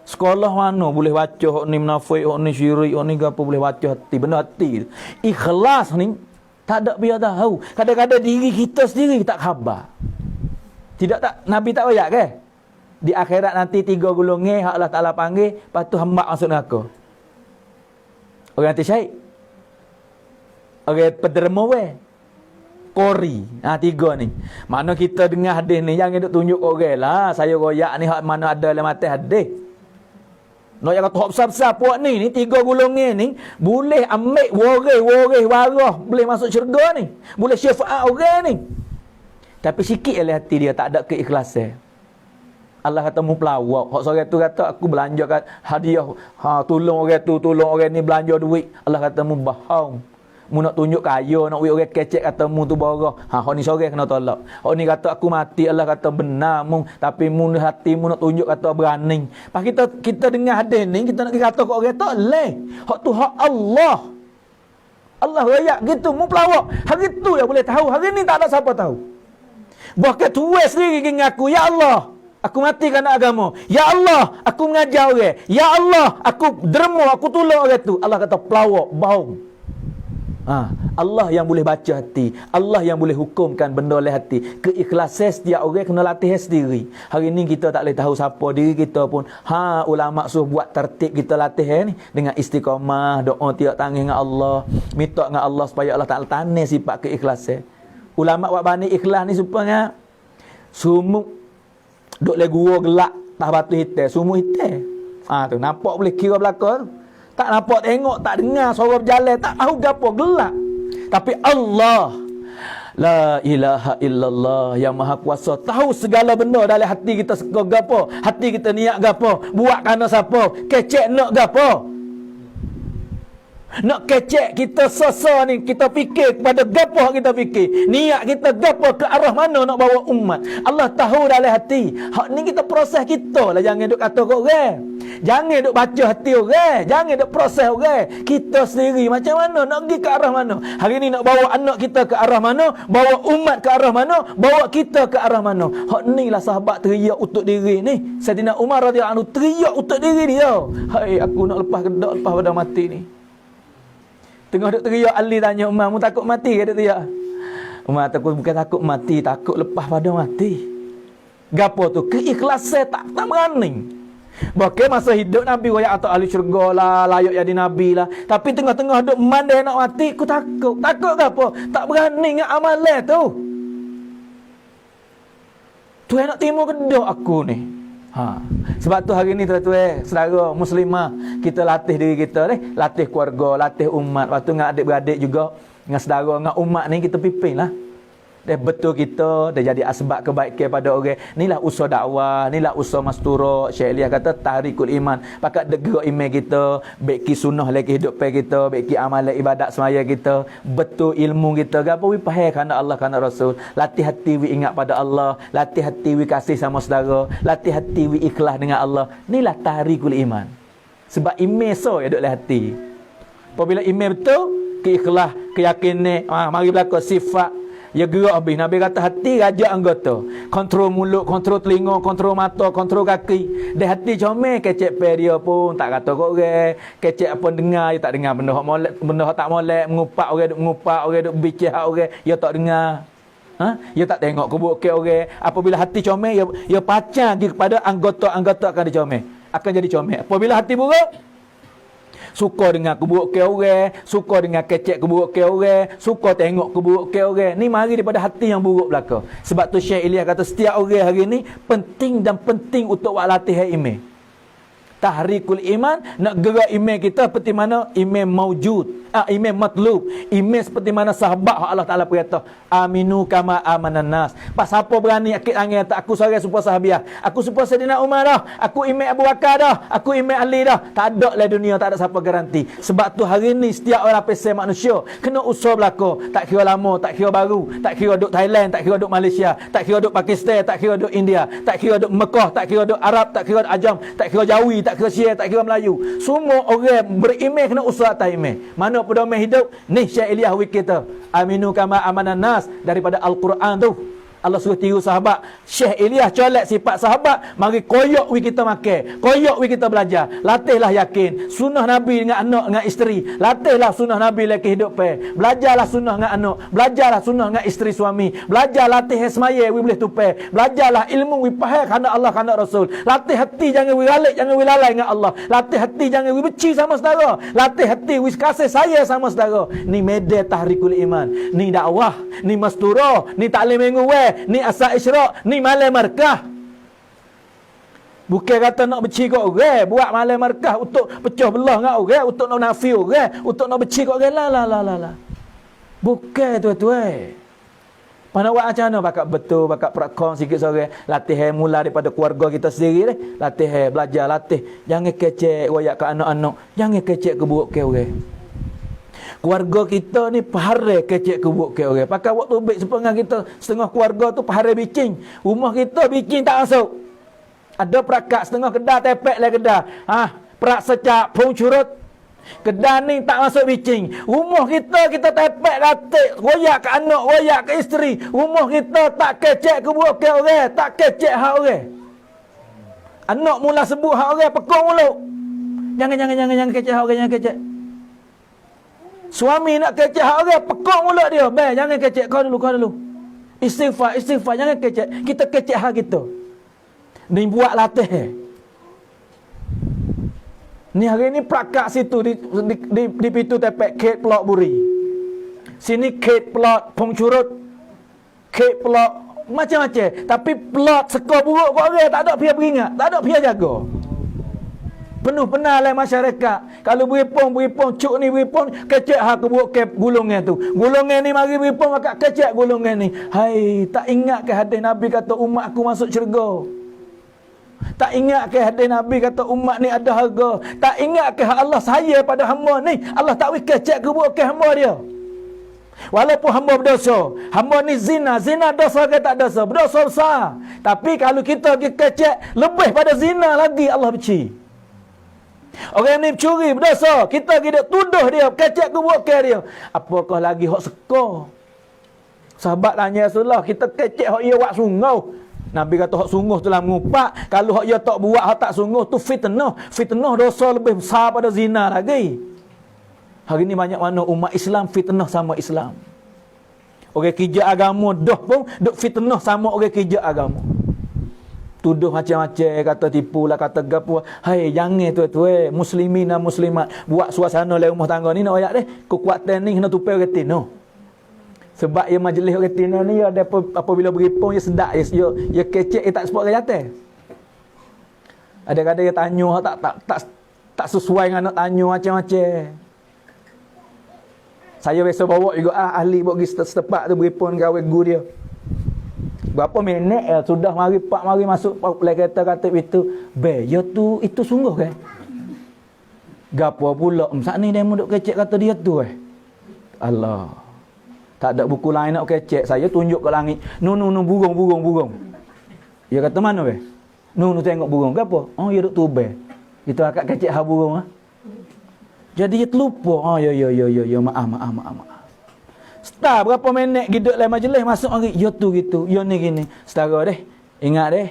Sekolah mana boleh baca hok ni munafik, hok ni syirik, hok ni apa boleh baca hati, benda hati. Ikhlas ni tak ada biar tahu. Kadang-kadang diri kita sendiri tak khabar. Tidak tak Nabi tak royak ke? Di akhirat nanti 3 golongan hak Allah Taala panggil, lepas tu hamba masuk neraka. Orang nanti syahid. Orang pederma Kori. 3 ni. Mana kita dengar hadis ni jangan duk tunjuk orang lah. Saya royak ni hak mana ada dalam mati hadis. Nak yang kata hak besar-besar puak ni 3 golongan ni boleh ambil waris warah, boleh masuk syurga ni. Boleh syafaat orang ni. Tapi sikit oleh hati dia tak ada keikhlasan. Allah kata mu pelawak. Hak seorang tu kata aku belanjakan hadiah. Tolong orang ni belanja duit. Allah kata mu bohong. Mu nak tunjuk kaya, nak orang kecek kata mu tu borah. Hak ni seorang kena tolak. Hak ni kata aku mati, Allah kata benar mu, tapi mu hati mu nak tunjuk kata berani. Pas kita dengar hadis ni, kita nak kata kat orang tak leh. Hak tu hak Allah. Allah royak gitu, mu pelawak. Hari tu yang boleh tahu. Hari ni tak ada siapa tahu. Bahkan tuai sendiri ngaku, ya Allah, aku mati kerana agama. Ya Allah, aku mengajar orang. Ya Allah, aku derma, aku tolong orang tu. Allah kata pelawak, bohong. Allah yang boleh baca hati. Allah yang boleh hukumkan benda oleh hati. Keikhlasan setiap orang kena latih sendiri. Hari ni kita tak boleh tahu siapa diri kita pun. Ulama suruh buat tertib kita latih ni dengan istiqamah, doa tiap tangis dengan Allah, minta dengan Allah supaya Allah Taala tanam sifat keikhlasan. Ulama buat bani ikhlas ni supaya sumuk duk le gua gelak tah batu hitam, sumuk hitam. Tu nampak boleh kira belakang. Tak nampak tengok, tak dengar suara berjalan, tak tahu gapo gelak. Tapi Allah la ilaha illallah yang maha kuasa tahu segala benda dalam hati kita gapo, hati kita niat gapo, buat kerana siapa, kecek nak gapo. Nak kecek kita sesa ni, kita fikir kepada gapo kita fikir. Niat kita gapo ke arah mana nak bawa umat. Allah tahu dalam hati. Hak ni kita proses kita lah, jangan duk kata kat orang. Jangan duk baca hati orang, jangan duk proses orang. Kita sendiri macam mana nak pergi ke arah mana. Hari ni nak bawa anak kita ke arah mana, bawa umat ke arah mana, bawa kita ke arah mana. Hak ni lah sahabat teriak untuk diri ni. Saidina Umar radhiyallahu anhu teriak untuk diri dia. Hai, aku nak lepas kedak, lepas pada mati ni. Tengah duk teriak, Ali tanya Umar, mu takut mati ke? Duk teriak. Umar takut, bukan takut mati, takut lepas pada mati. Gapo tu? Keikhlasan tak berani. Bahkan masa hidup Nabi royak atau ahli syurga lah, layak jadi Nabi lah. Tapi tengah-tengah duk mandai nak mati, aku takut. Takut gapo? Tak berani dengan amalan tu. Tuhan nak timur kedak aku ni. Sebab tu hari ni tuan-tuan, saudara muslimah, kita latih diri kita ni, latih keluarga, latih umat. Lepas tu dengan adik-beradik juga, dengan saudara, dengan umat ni kita pimpin lah. Dia betul kita, dia jadi asbab kebaikan pada orang. Inilah usaha dakwah, inilah usaha mastura. Syekh Elias kata tahrikul iman. Pakat gerak iman kita, baiki sunnah lagi hidup kita, baiki amalan ibadat semaya kita, betul ilmu kita. Gapo wi faham kerana Allah kerana Rasul. Latih hati wi ingat pada Allah, latih hati wi kasih sama saudara, latih hati wi ikhlas dengan Allah. Inilah tahrikul iman. Sebab iman so ya duk dalam hati. Apabila iman betul, keikhlas, keyakinan, mari berlaku sifat. Ya gerak habis. Nabi kata hati raja anggota. Kontrol mulut, kontrol telinga, kontrol mata, kontrol kaki. Dia hati comel, kecek per dia pun tak kata kok orang. Kecek apa dengar, dia tak dengar benda hak molek, benda hak tak molek, mengupak orang duk bicara orang, dia tak dengar. Ya tak tengok keburuk orang. Apabila hati comel, ya pacar kepada anggota-anggota akan dicomel. Akan jadi comel. Apabila hati buruk, suka dengan keburukan orang, suka dengan kecek keburukan orang, suka tengok keburukan orang. Ni mari daripada hati yang buruk belaka. Sebab tu Syekh Ilyas kata setiap orang hari ni penting dan penting untuk buat latihan iman. Tahrikul iman, nak gerak iman kita seperti mana iman maujud, iman matlub, iman seperti mana sahabat Allah Taala perintah, aminu kama amanan nas. Pas siapa berani akid angin tak aku seorang supaya sahabiah, aku supaya Saidina Umar dah, aku iman Abu Bakar dah, aku iman Ali dah. Tak ada lah dunia, tak ada siapa garanti. Sebab tu hari ni setiap orang pesan manusia kena usaha belaka, tak kira lama, tak kira baru, tak kira duk Thailand, tak kira duk Malaysia, tak kira duk Pakistan, tak kira duk India, tak kira duk Mekah, tak kira duk Arab, tak kira duk Ajam, tak kira Jawi, tak kira Syiah, tak kira Melayu. Semua orang beriman kena usaha atas iman. Mana pedoman hidup? Ni Syekh Ilyas wik kita. Aminu kama amanan nas, daripada Al-Quran tu. Allah suruh tiru sahabat. Syekh Ilyas colek sifat sahabat, mari koyok wi kita makan, koyok wi kita belajar. Latihlah yakin sunnah Nabi dengan anak dengan isteri. Latihlah sunnah Nabi dalam kehidupan. Belajarlah sunnah dengan anak, belajarlah sunnah dengan isteri suami. Belajar latih semaya wi boleh tupai. Belajarlah ilmu wi faham kerana Allah kerana Rasul. Latih hati jangan wi galik, jangan wi lalai dengan Allah. Latih hati jangan wi benci sama saudara. Latih hati wi kasih sayang sama saudara. Ni media tahrikul iman. Ni dakwah, ni masturah, ni taklim minggu ni asal isyraq, ni malam markah. Bukan kata nak benci kat orang, buat malam markah untuk pecah belah dengan orang, untuk nak nafi orang, untuk nak benci kat orang. La. Bukan tuan-tuan. Mana buat macam mana? Bakat betul, bakat prakon sikit seorang. Latihan mula daripada keluarga kita sendiri deh. Latihan, belajar, latih. Jangan kecek royak ke anak-anak. Jangan kecek keburukan orang. Keluarga kita ni paharai kecek keburukan orang. Pakai waktu baik sepengah kita, setengah keluarga tu paharai bicing. Rumah kita bicing tak masuk. Ada perakat setengah kedah tepek lah kedah. Perak secak, pung curut. Kedah ni tak masuk bicing. Rumah kita tepek katik, royak ke anak, royak ke isteri. Rumah kita tak kecek keburukan orang, tak kecek hak orang. Anak mula sebut hak orang, pekong mulut. Jangan kecek hak orang, jangan kecek. Suami nak kecek hak orang, pekok mulut dia. Jangan kecek, kau dulu. Istighfar, jangan kecek. Kita kecek hak kita. Ni buat latih. Ni hari ni prakak situ di pintu tepek Kate Pelak Buri. Sini Kate Pelak Pengcurut. Kate Pelak macam-macam. Tapi pelak seka buruk kat orang, tak ada pihak beringat, tak ada pihak jaga. Penuh penalah masyarakat. Kalau beripong, cuk ni beripong, kecek hak keburuk ke gulungan tu. Gulungan ni mari beripong, maka kecek gulungan ni. Hai, tak ingat ke hadis Nabi kata umat aku masuk syurga? Tak ingat ke hadis Nabi kata umat ni ada harga? Tak ingat ke Allah saya pada hamba ni? Allah tak wik kecek keburuk ke hamba dia. Walaupun hamba berdosa, hamba ni zina dosa ke tak dosa? Berdosa besar. Tapi kalau kita pergi kecek lebih pada zina lagi, Allah benci. Orang ni curi berdosa, kita pergi tuduh dia, kecek keburukan dia. Apakah lagi hak seka? Sahabat tanya Rasulullah, kita kecek hak ia buat sungguh. Nabi kata hak sungguh tu lah mengupak. Kalau hak ia tak buat, hak tak sungguh tu fitnah. Fitnah dosa lebih besar pada zina lagi. Hari ni banyak mana umat Islam fitnah sama Islam. Orang kerja agama dah pun duk fitnah sama orang kerja agama. Tuduh macam-macam, kata tipu lah, kata gapo. Hai, jangan tuan-tuan, muslimin dan muslimat buat suasana dalam rumah tangga ni nak ayat deh. Kekuatan ni kena tupai orang tino. Sebab ia majlis orang tino ni ada apabila beripung dia sedap, dia kecek, dia tak sebut orang jatuh. Ada-ada dia tanya tak sesuai dengan nak tanya macam-macam. Saya biasa bawa juga ahli buat pergi setempat tu beripung kawan guru dia. Berapa minit sudah mari masuk oleh kereta kata itu. Itu sungguh kan? Gapo pula sak ni demo duk kecek kata dia tu Allah. Tak ada buku lain nak kecek. Saya tunjuk ke langit. Nu burung. Dia kata mana weh? Nu tengok burung. Gapo? Oh, dia duk tubel. Itu akak kecek ha burung Jadi dia terlupa. Ya maaf. Setelah berapa minit duduk dalam majlis, masuk lagi. Ya tu gitu. Ya ni gini. Setara deh. Ingat deh.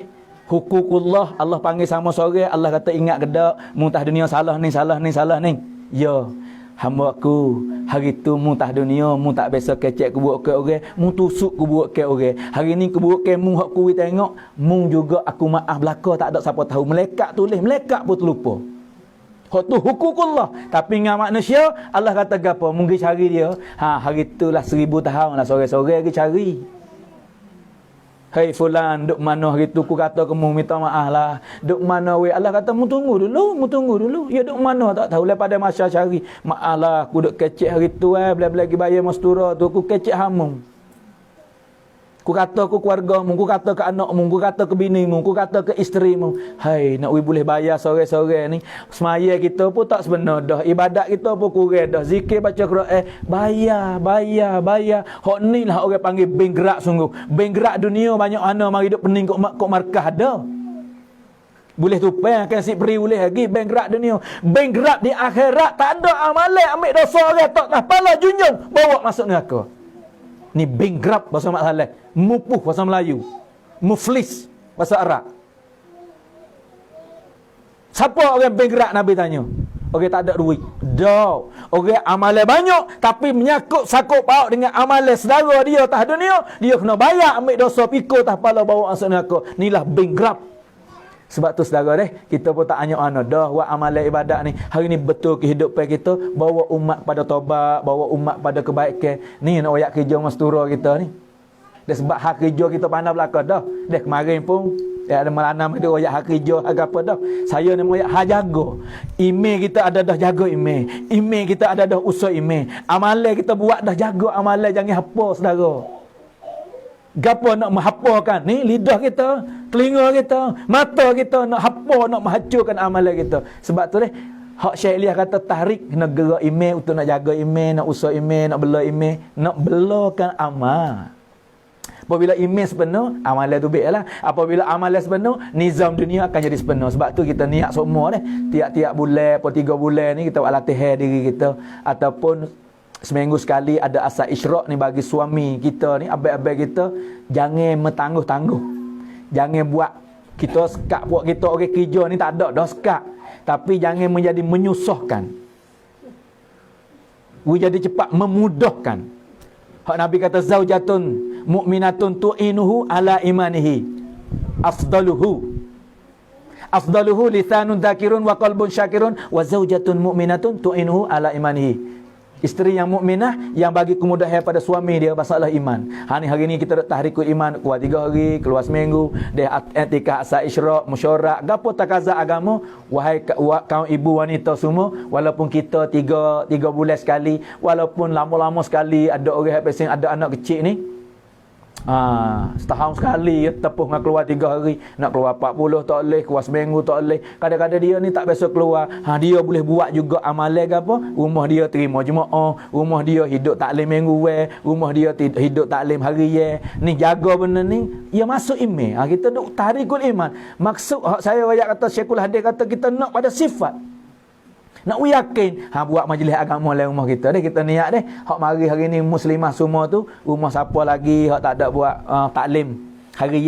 Hukukullah. Allah panggil sama seorang. Allah kata ingat kedak. Muntah dunia salah ni. Ya. Hamba aku. Hari tu mu tah dunia, mu tak biasa kecek kebuat ke orang, mu tusuk kebuat ke orang. Hari ni kebuat ke mu hak kuwi tengok, mu juga aku maaf belaka tak ada siapa tahu. Malaikat tulis, malaikat pun terlupa. Hak tu hukukullah. Tapi dengan manusia, Allah kata gapo? Mungkin cari dia. Hari tu lah 1000 tahun lah sore-sore lagi cari. Hei fulan, duk mana hari tu ku kata kamu minta maaf lah. Duk mana we? Allah kata mu tunggu dulu. Ya duk mana tak tahu. Lepas pada masa cari. Maaf lah, aku duk kecek hari tu bila-bila lagi bayar mastura tu aku kecek hamu. Ku kata ke keluargamu, ku kata ke anakmu, ku kata ke binimu, ku kata ke isterimu. Hai, nak boleh bayar sore-sore ni. Semaya kita pun tak sebenar dah. Ibadat kita pun kurang dah. Zikir baca Quran, bayar. Hak ni lah orang panggil bank gerak sungguh. Bank gerak dunia banyak ana mari duk pening kok markah ada. Boleh tupai akan si beri boleh lagi bank gerak dunia. Bank gerak di akhirat tak ada amalan ambil dosa orang tak pala junjung bawa masuk neraka. Ni bankrupt bahasa Mak Saleh, mupuh bahasa Melayu, muflis bahasa Arab. Siapa orang bankrupt Nabi tanya? Orang tak ada duit. Dah. Orang amalan banyak tapi menyangkut sakut paut dengan amalan saudara dia atas dunia, dia kena bayar ambil dosa pikul atas kepala bawa masuk neraka. Inilah bankrupt. Sebab tu saudara kita pun tak hanya dah buat amalan ibadat ni. Hari ni betul kehidupan kita, bawa umat pada taubat, bawa umat pada kebaikan. Ni nak royak kerja mastura kita ni. Dah sebab hak kerja kita pandai belaka dah. Dah kemarin pun ada melanam dia royak hak kerja apa dah. Saya ni royak hak jaga. Email kita ada dah jaga email. Email kita ada dah usah email. Amalan kita buat dah jaga amalan, jangan hapa saudara. Gapo nak menghapakan ni lidah kita, telinga kita, mata kita nak hapa, nak menghancurkan amalan kita. Sebab tu hak Syekh Ilyas kata tahrik kena gerak email untuk nak jaga email, nak usah email, nak bela email, nak belakan amal. Apabila email sepenuh, amalan tu baiklah. Apabila amalan sepenuh, nizam dunia akan jadi sepenuh. Sebab tu kita niat semua tiap-tiap bulan atau 3 bulan ni kita buat latihan diri kita, ataupun seminggu sekali ada asal isyraq ni bagi suami kita ni, abang-abang kita, jangan mentangguh-tangguh. Jangan buat kita sekat buat kita orang kerja ni tak ada dah sekat. Tapi jangan menjadi menyusahkan. Jadi cepat memudahkan. Hak Nabi kata zaujatun mu'minatun tu'inuhu ala imanihi. Afdaluhu lisanun dzakirun wa qalbun syakirun wa zaujatun mu'minatun tu'inuhu ala imanihi. Isteri yang mukminah yang bagi kemudahan pada suami dia masalah iman. Hari ni kita tahrikul iman kuat 3 hari, keluar seminggu, dia i'tikaf asal isyraq, musyawarah, gapo takaza agama, wahai kaum ibu wanita semua, walaupun kita 3 bulan sekali, walaupun lama-lama sekali ada orang yang ada anak kecil ni, setahun sekali tepuh dengan keluar 3 hari, nak keluar 40 tak boleh, keluar seminggu tak boleh. Kadang-kadang dia ni tak biasa keluar. Dia boleh buat juga amalan ke apa? Rumah dia terima jemaah, rumah dia hidup taklim minggu rumah dia hidup taklim hari ni jaga benda ni, ia masuk iman. Kita duk tahrikul iman. Maksud saya royak kata Syekhul Hadis kata kita nak pada sifat. Nak yakin buat majlis agama dalam rumah kita kita niat hak mari hari ni muslimah semua tu, rumah siapa lagi hak tak ada buat taklim hari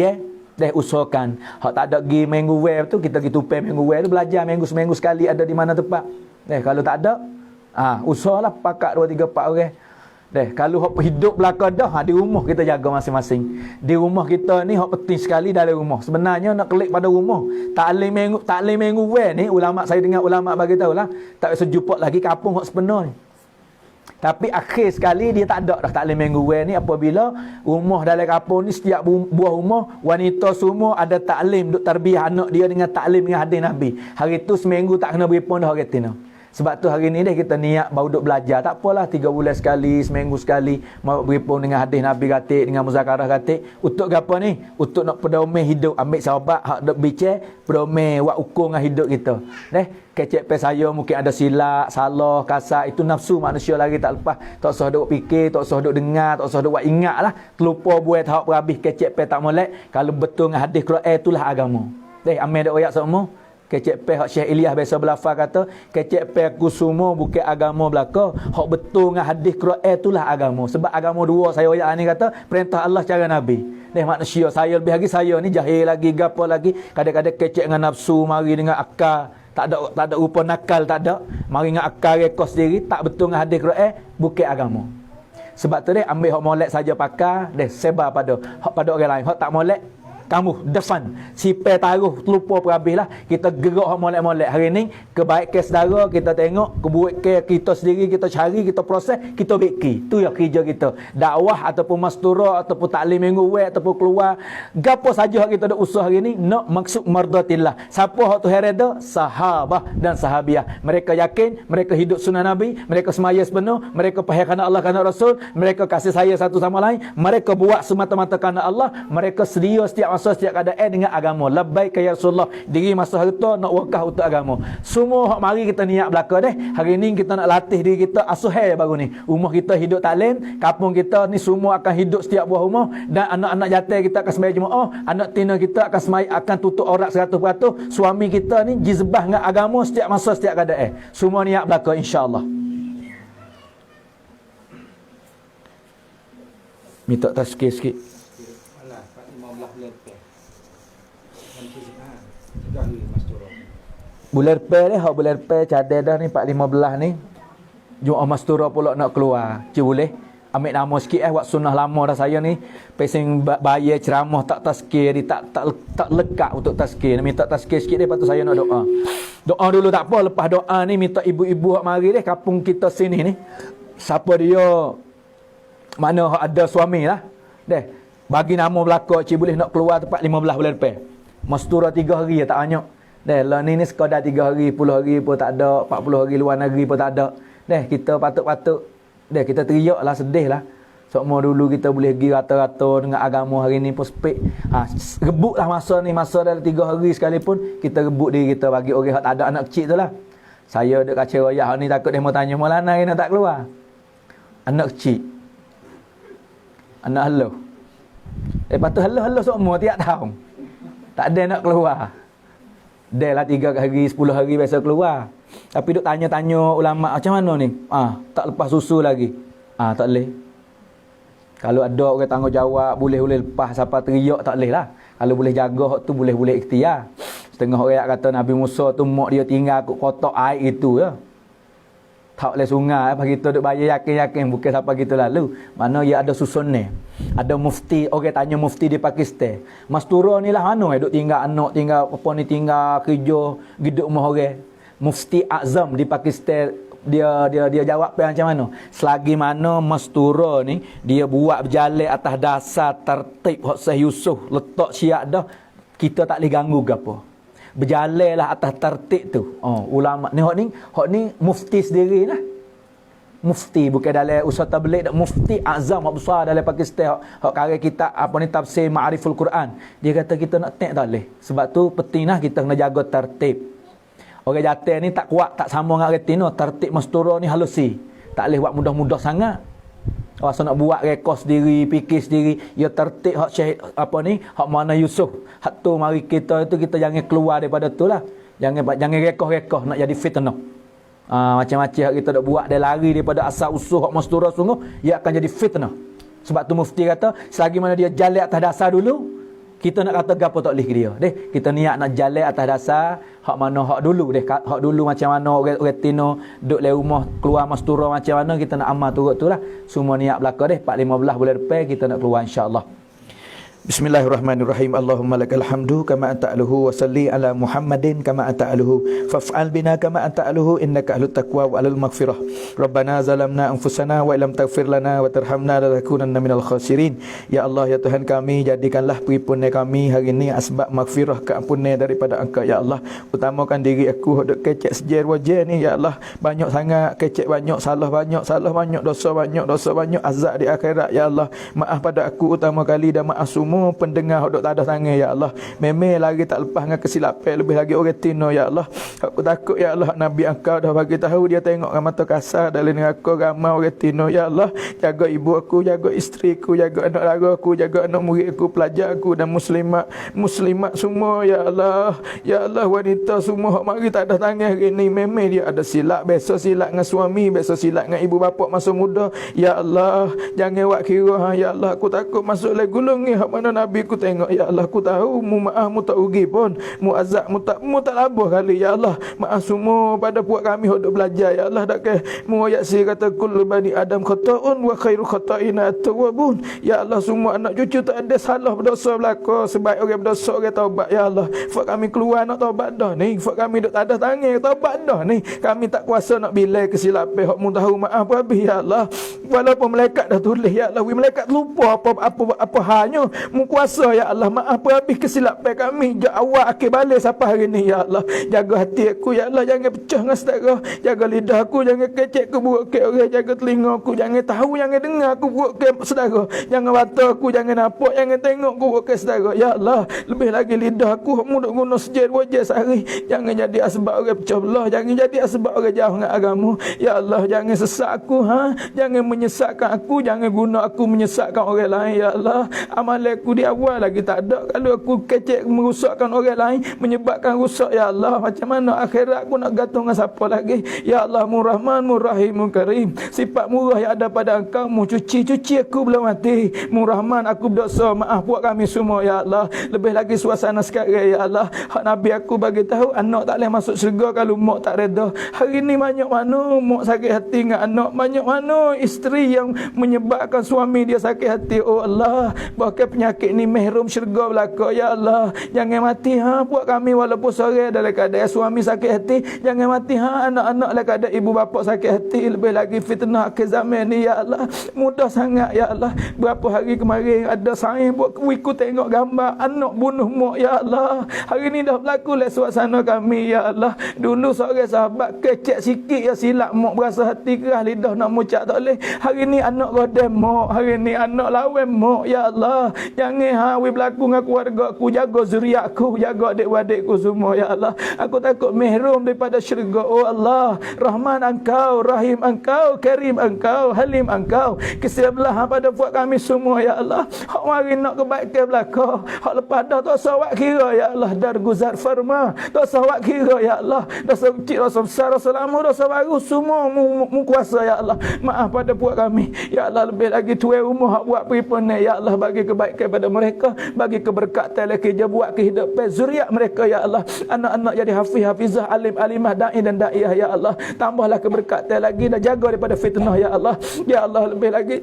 usahakan. Hak tak ada pergi minggu tu kita pergi tupai minggu tu, belajar seminggu sekali ada di mana tempat. Kalau tak ada usahalah pakat 2 3 4 orang. Kalau hak hidup belaka dah di rumah kita jaga masing-masing. Di rumah kita ni hak penting sekali dalam rumah. Sebenarnya nak klik pada rumah. Taklim minggu ni ulama, saya dengar ulama bagi tahulah tak biasa jumpa lagi kampung hak sepenuh ni. Tapi akhir sekali dia tak ada dah taklim minggu ni apabila rumah dalam kampung ni setiap buah rumah wanita semua ada taklim duk tarbiyah anak dia dengan taklim dengan hadis Nabi. Hari tu seminggu tak kena beri pun dah orang tina. Sebab tu hari ni kita niat baru duk belajar. Tak apalah 3 bulan sekali, seminggu sekali mau berhubung dengan hadis Nabi katik, dengan muzakarah katik. Untuk apa ni? Untuk nak pedomeh hidup, ambil sahabat hak duk bincang, pedomeh buat ukur dengan hidup kita. Kecek pe saya mungkin ada silap, salah, kasar, itu nafsu manusia lagi tak lepas. Tak usah duk fikir, tak usah duk dengar, tak usah duk buat ingatlah. Terlupa buat hak berhabis kecek pe tak molek. Kalau betul dengan hadis Quran itulah agama. Ambil dak royak semua. Kecek pe hak Syekh Ilyas biasa belafaz kata, kecek pe aku semua bukan agama belaka, hak betul dengan hadis Quran itulah agama. Sebab agama dua saya ayat ni kata perintah Allah cara Nabi. Manusia saya lebih lagi saya ni jahil lagi gapo lagi, kadang-kadang kecek dengan nafsu mari dengan akal. Tak ada rupa nakal, tak ada. Mari dengan akal rekod sendiri, tak betul dengan hadis Quran, bukan agama. Sebab tu dia ambil hak molek saja pakai, dia sebar pada orang lain. Hak tak molek, kamu defan sipai taruh terlupa perhabislah. Kita gerak hak molek-molek hari ni kebaikan saudara kita tengok, keburukan kita sendiri kita cari, kita proses, kita bikin. Tu yang kerja kita. Dakwah ataupun mastura ataupun taklim minggu wek ataupun keluar gapo saja hak kita dak usaha hari ni nak maksud mardatillah. Siapa hak tu hereda? Sahabah dan sahabiah. Mereka yakin, mereka hidup sunnah Nabi, mereka semaya sepenuh, mereka faham kerana Allah kerana Rasul, mereka kasih sayang satu sama lain, mereka buat semata-mata kerana Allah, mereka sedia setiap masa setiap keadaan dengan agama. Labbaik ya Rasulullah. Diri masa harta nak wakaf untuk agama. Semua hak mari kita niat belaka deh. Hari ni kita nak latih diri kita asuhai baru ni. Rumah kita hidup taklim, kampung kita ni semua akan hidup setiap buah rumah dan anak-anak jatuh kita akan sembahyang Jumaat, anak tina kita akan akan tutup aurat 100%. Suami kita ni jizbah dengan agama setiap masa setiap keadaan. Semua niat belaka insya-Allah. Minta tazkir sikit. Bulan Lepas ni, hak bulan Lepas cadar dah ni 4-15 ni. Jumaat Mastura pula nak keluar. Cik boleh ambil nama sikit buat sunnah lama dah saya ni. Pesing bayar ceramah tak tazkir, tak lekat untuk tazkir. Minta tazkir sikit dia, lepas tu saya nak doa. Doa dulu tak apa, lepas doa ni minta ibu-ibu hak mari deh kampung kita sini ni. Siapa dia mana hak ada suami lah. Deh, bagi nama belaka cik boleh nak keluar tempat 15 bulan Lepas. Mastura 3 hari tak banyak. Deh, lah ni sekadar 3 hari, 10 hari pun tak ada, 40 hari luar negeri pun tak ada. Deh, kita patut-patut deh kita teriaklah, sedih lah. Semua dulu kita boleh pergi rata-rata dengan agama, hari ni pun sepik. Rebutlah masa ni, masa dalam 3 hari sekalipun kita rebut diri kita bagi orang yang tak ada anak kecil tu lah. Saya duk kacau royah ni takut dia mau tanya Maulana hari nak tak keluar. Anak kecil. Anak halo. Lepas tu halo semua tiap tahun. Tak ada nak keluar. Dah lah 3 hari, 10 hari biasa keluar. Tapi duk tanya-tanya ulama macam mana ni? Tak lepas susu lagi. Tak boleh. Kalau ada orang tanggungjawab, boleh lepas siapa teriak tak boleh lah. Kalau boleh jaga hak tu boleh ikhtiar. Setengah orang kata Nabi Musa tu mak dia tinggal kotak air itu ya. Tak boleh sungai apa kita duk bayar yakin-yakin bukan siapa kita lalu. Mana ia ada susun ni. Ada mufti, orang tanya mufti di Pakistan. Mastura ni lah mana duk tinggal anak, tinggal apa ni, tinggal kerja, hidup rumah orang. Mufti Azam di Pakistan dia jawab macam mana? Selagi mana mastura ni dia buat berjalan atas dasar tertib hak Syekh Yusuf letak syiat dah, kita tak boleh ganggu gapo. Berjalanlah atas tertib tu. Ulama ni hak ni mufti sendiri lah. Mufti bukan dalam usaha tabligh dak, mufti azam hak besar dalam Pakistan hak karya kitab apa ni tafsir Ma'riful Quran. Dia kata kita nak tak boleh. Sebab tu pentinglah kita kena jaga tertib. Orang jatuh ni tak kuat, tak sama dengan orang tino. Tertib mastura ni halusi. Tak boleh buat mudah-mudah sangat. Rasa nak buat rekod sendiri, fikir sendiri, ya tertib hak Syekh apa ni, hak mana Yusuf. Hak tu mari kita itu kita jangan keluar daripada tu lah. Jangan rekod nak jadi fitnah. Macam-macam hak kita nak buat dia lari daripada asal usul hak mastura sungguh, ia akan jadi fitnah. Sebab tu mufti kata, selagi mana dia jalan atas dasar dulu, kita nak kata gapo tak boleh ke dia. Deh, kita niat nak jalan atas dasar hak mana hak dulu deh. Hak dulu macam mana orang tino duduk le rumah keluar mastura macam mana kita nak amal turut tu lah. Semua niat belaka deh 4-15 bulan depan kita nak keluar insya-Allah. Bismillahirrahmanirrahim. Allahumma lakal hamdu kama anta aluhu wa salli ala Muhammadin kama anta aluhu faf'al bina kama anta aluhu innaka ahlut taqwa wa alul maghfirah. Rabbana zalamna anfusana wa illam taghfir lana wa tarhamna lanakunanna minal khasirin. Ya Allah ya Tuhan kami, jadikanlah peripunan kami hari ini asbab maghfirah, keampunan daripada Engkau ya Allah. Utamakan diri aku dok kecek sejar wajah ni ya Allah. Banyak sangat kecek, banyak salah banyak, dosa banyak, azab di akhirat ya Allah. Maaf pada aku utama kali dan maaf semua pendengar dok tak ada tangan ya Allah. Memang lagi tak lepas dengan kesilapan, lebih lagi orang tino ya Allah. Aku takut ya Allah, Nabi Engkau dah bagi tahu dia tengok dengan mata kasar dalam neraka ramai orang tino ya Allah. Jaga ibu aku, jaga isteri aku, jaga anak lara aku, jaga anak murid aku, pelajar aku dan muslimat semua ya Allah. Ya Allah, wanita semua hak mari tak ada tangan hari ni, memang dia ada silap, besok silap dengan suami, besok silap dengan ibu bapa masa muda ya Allah. Jangan buat kira ya Allah. Aku takut masuk le gulung ni hak mana Nabi ku tengok, ya Allah, ku tahu mu maaf mu tak rugi pun, mu azab mu tak labah kali, ya Allah. Maaf semua pada puak kami hendak belajar, ya Allah. Dak ke mu ayat si kata kullu bani adam khata'un wa khairu khata'ina at-tawwabun. Ya Allah, semua anak cucu tak ada salah berdosa belaka, sebaik orang berdosa orang taubat, ya Allah. Fak kami keluar nak taubat dah ni, fak kami duk tak ada tangan taubat dah ni. Kami tak kuasa nak bilai kesilapan hak mu tahu maaf habis, ya Allah. Walaupun malaikat dah tulis, ya Allah, malaikat lupa apa halnya, mu kuasa, ya Allah. Maaf habis kesilapan kami, jak awak akhir balik sampai hari ni, ya Allah. Jaga hati aku, ya Allah, jangan pecah dengan saudara. Jaga lidah aku, jangan kecek aku buruk ke orang. Jaga telinga aku, jangan tahu, jangan dengar aku buruk ke saudara. Jangan mata aku, jangan nampak, jangan tengok aku buruk ke saudara, ya Allah. Lebih lagi lidah aku, mu duk guna sejak 2 jam sehari. Jangan jadi asbab orang pecah belah, jangan jadi asbab orang jauh dengan agama, ya Allah. Jangan sesak aku, jangan menyesatkan aku, jangan guna aku menyesatkan orang lain, ya Allah. Amalan aku di awal lagi tak ada, kalau aku kecek merusakkan orang lain, menyebabkan rusak, ya Allah. Macam mana akhirat aku nak gantung dengan siapa lagi, ya Allah. Murrahman, Murrahim, Mukarim. Sifat murah yang ada pada engkau, mu cuci aku belum mati. Murrahman, aku berdosa, maaf buat kami semua, ya Allah. Lebih lagi suasana sekarang, ya Allah. Hak Nabi aku bagi tahu anak tak boleh masuk syurga kalau mak tak reda. Hari ni banyak mana mak sakit hati dengan anak, banyak mana isteri yang menyebabkan suami dia sakit hati. Oh Allah, bahkan penyakit ni mahrum syurga belaka, ya Allah. Jangan mati buat kami walaupun sore dalam keadaan suami sakit hati. Jangan mati anak-anak dalam keadaan ibu bapa sakit hati. Lebih lagi fitnah ke zaman ni, ya Allah. Mudah sangat, ya Allah. Berapa hari kemarin ada saya buat ikut tengok gambar anak bunuh mak, ya Allah. Hari ni dah berlaku lah suasana kami, ya Allah. Dulu seorang sahabat kecek sikit ya silap mak, berasa hati keras lidah nak mucak tak boleh. Hari ni anak godem mak, hari ni anak lawan mak, ya Allah. Jangan berlaku dengan keluarga aku, jaga zuriat aku, jaga adik-adikku semua, ya Allah. Aku takut mahrum daripada syurga. Oh Allah, Rahman engkau, Rahim engkau, Karim engkau, Halim engkau. Kesialah pada buat kami semua, ya Allah. Hak mari nak kebaikan belaka, hak lepas dah tak sawak kira, ya Allah. Dar guzar farma tak sawak kira, ya Allah. Dosa kecil, dosa besar, dosa lama, dosa baru, semua mu kuasa, ya Allah. Maaf pada buat kami, ya Allah. Lebih lagi tuan rumah hak buat peripun, ya Allah. Bagi kebaikan pada mereka, bagi keberkatan lagi kerja buat kehidupan zuriat mereka, ya Allah. Anak-anak jadi hafiz, hafizah, alim, alimah, da'i dan da'iyah, ya Allah. Tambahlah keberkatan lagi dan jaga daripada fitnah, ya Allah. Ya Allah, lebih lagi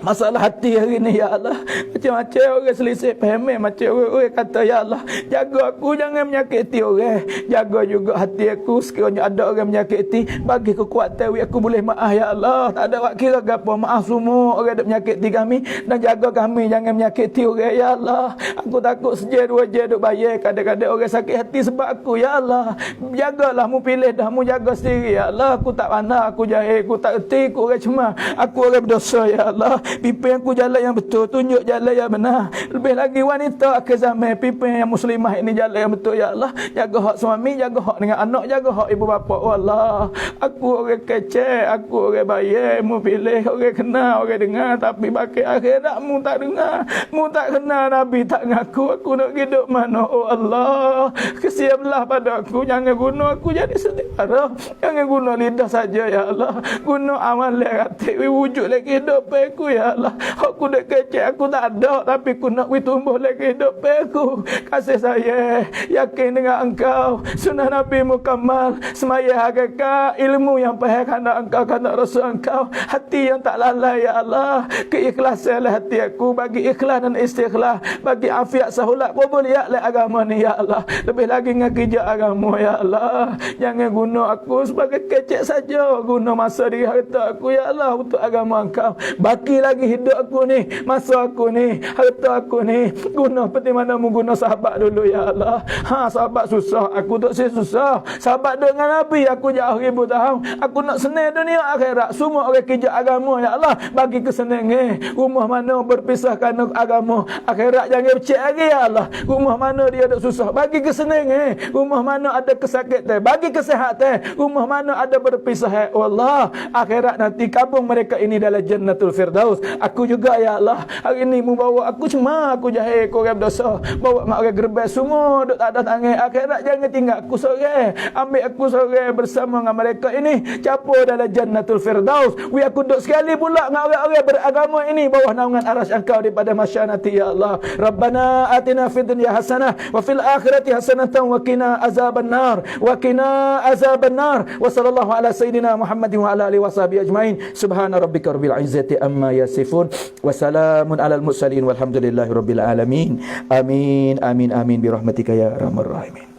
masalah hati hari ni, ya Allah. Macam-macam orang selisih faham, macam orang kata, ya Allah, jaga aku jangan menyakiti orang. Jaga juga hati aku, sekiranya ada orang menyakiti, bagi kekuatan aku boleh maaf, ya Allah. Tak ada wak kira apa, maaf semua orang yang menyakiti kami, dan jaga kami jangan menyakiti orang, ya Allah. Aku takut sejak 2 jam duk bayar, kadang-kadang orang sakit hati sebab aku, ya Allah. Jagalah, mu pilih dah, mu jaga sendiri, ya Allah. Aku tak pandai, aku jahil, aku tak erti, aku orang cuma, aku orang berdosa, ya Allah. Pimpin aku jalan yang betul, tunjuk jalan yang benar. Lebih lagi wanita akhir zaman, pimpin yang muslimah ini jalan yang betul, ya Allah. Jaga hak suami, jaga hak dengan anak, jaga hak ibu bapa. Oh Allah, aku orang kecek, aku orang bayar, mu pilih orang kenal, orang dengar, tapi bagi akhirat mu tak dengar, mu tak kenal, Nabi tak ngaku, aku nak hidup mana. Oh Allah, kesiaplah pada aku, jangan guna aku jadi sedekah, jangan guna lidah saja, ya Allah. Guna amal hati, wujud lagi hidup aku, ya Allah. Aku dah kecek, aku tak ada, tapi aku nak tumbuh lagi hidup aku. Kasih saya, yakin dengan engkau, sunnah Nabi Mukammal, semaya hakikat, ilmu yang faham kerana engkau, kerana Rasul engkau, hati yang tak lalai, ya Allah. Keikhlasanlah hati aku, bagi ikhlas dan istighlas, bagi afiat sahulat, qabuliat le agama ni, ya Allah. Lebih lagi dengan kerja agama, ya Allah. Jangan guna aku sebagai kecek saja, guna masa diri harta aku, ya Allah, untuk agama engkau. Baki lagi hidup aku ni, masa aku ni, harta aku ni, guna seperti mana mu guna sahabat dulu, ya Allah. Sahabat susah, aku tak susah. Sahabat dengan Nabi, aku jauh 1000 tahun. Aku nak senang dunia akhirat, semua orang kerja agama, ya Allah. Bagi kesenangan, rumah mana berpisah kerana agama, akhirat jangan becek lagi, ya Allah. Rumah mana dia ada susah, bagi kesenangan. Rumah mana ada kesakitan, bagi kesihatan. Rumah mana ada berpisah, oh Allah, akhirat nanti kabung mereka ini dalam jannatul firdaus. firdaus. Aku juga ya Allah, hari ni mu bawa aku cuma aku jahil korang berdosa. Bawa mak orang gerbang semua duk tak ada tangan akhirat, jangan tinggal aku seorang. Ambil aku seorang bersama dengan mereka ini capur dalam jannatul firdaus. Aku duduk sekali pula dengan orang-orang beragama ini bawah naungan arasy Engkau daripada masyarakat nanti ya Allah. Rabbana atina fid dunya hasanah wa fil akhirati hasanatan wa qina azabannar wa qina azabannar. Wa sallallahu ala sayidina Muhammadin wa ala alihi washabihi ajmain. Subhana rabbika rabbil izzati amma yasifun wa salamun alal mursalin walhamdulillahi rabbil alamin. Amin amin amin bi rahmatika ya arhamar rahimin.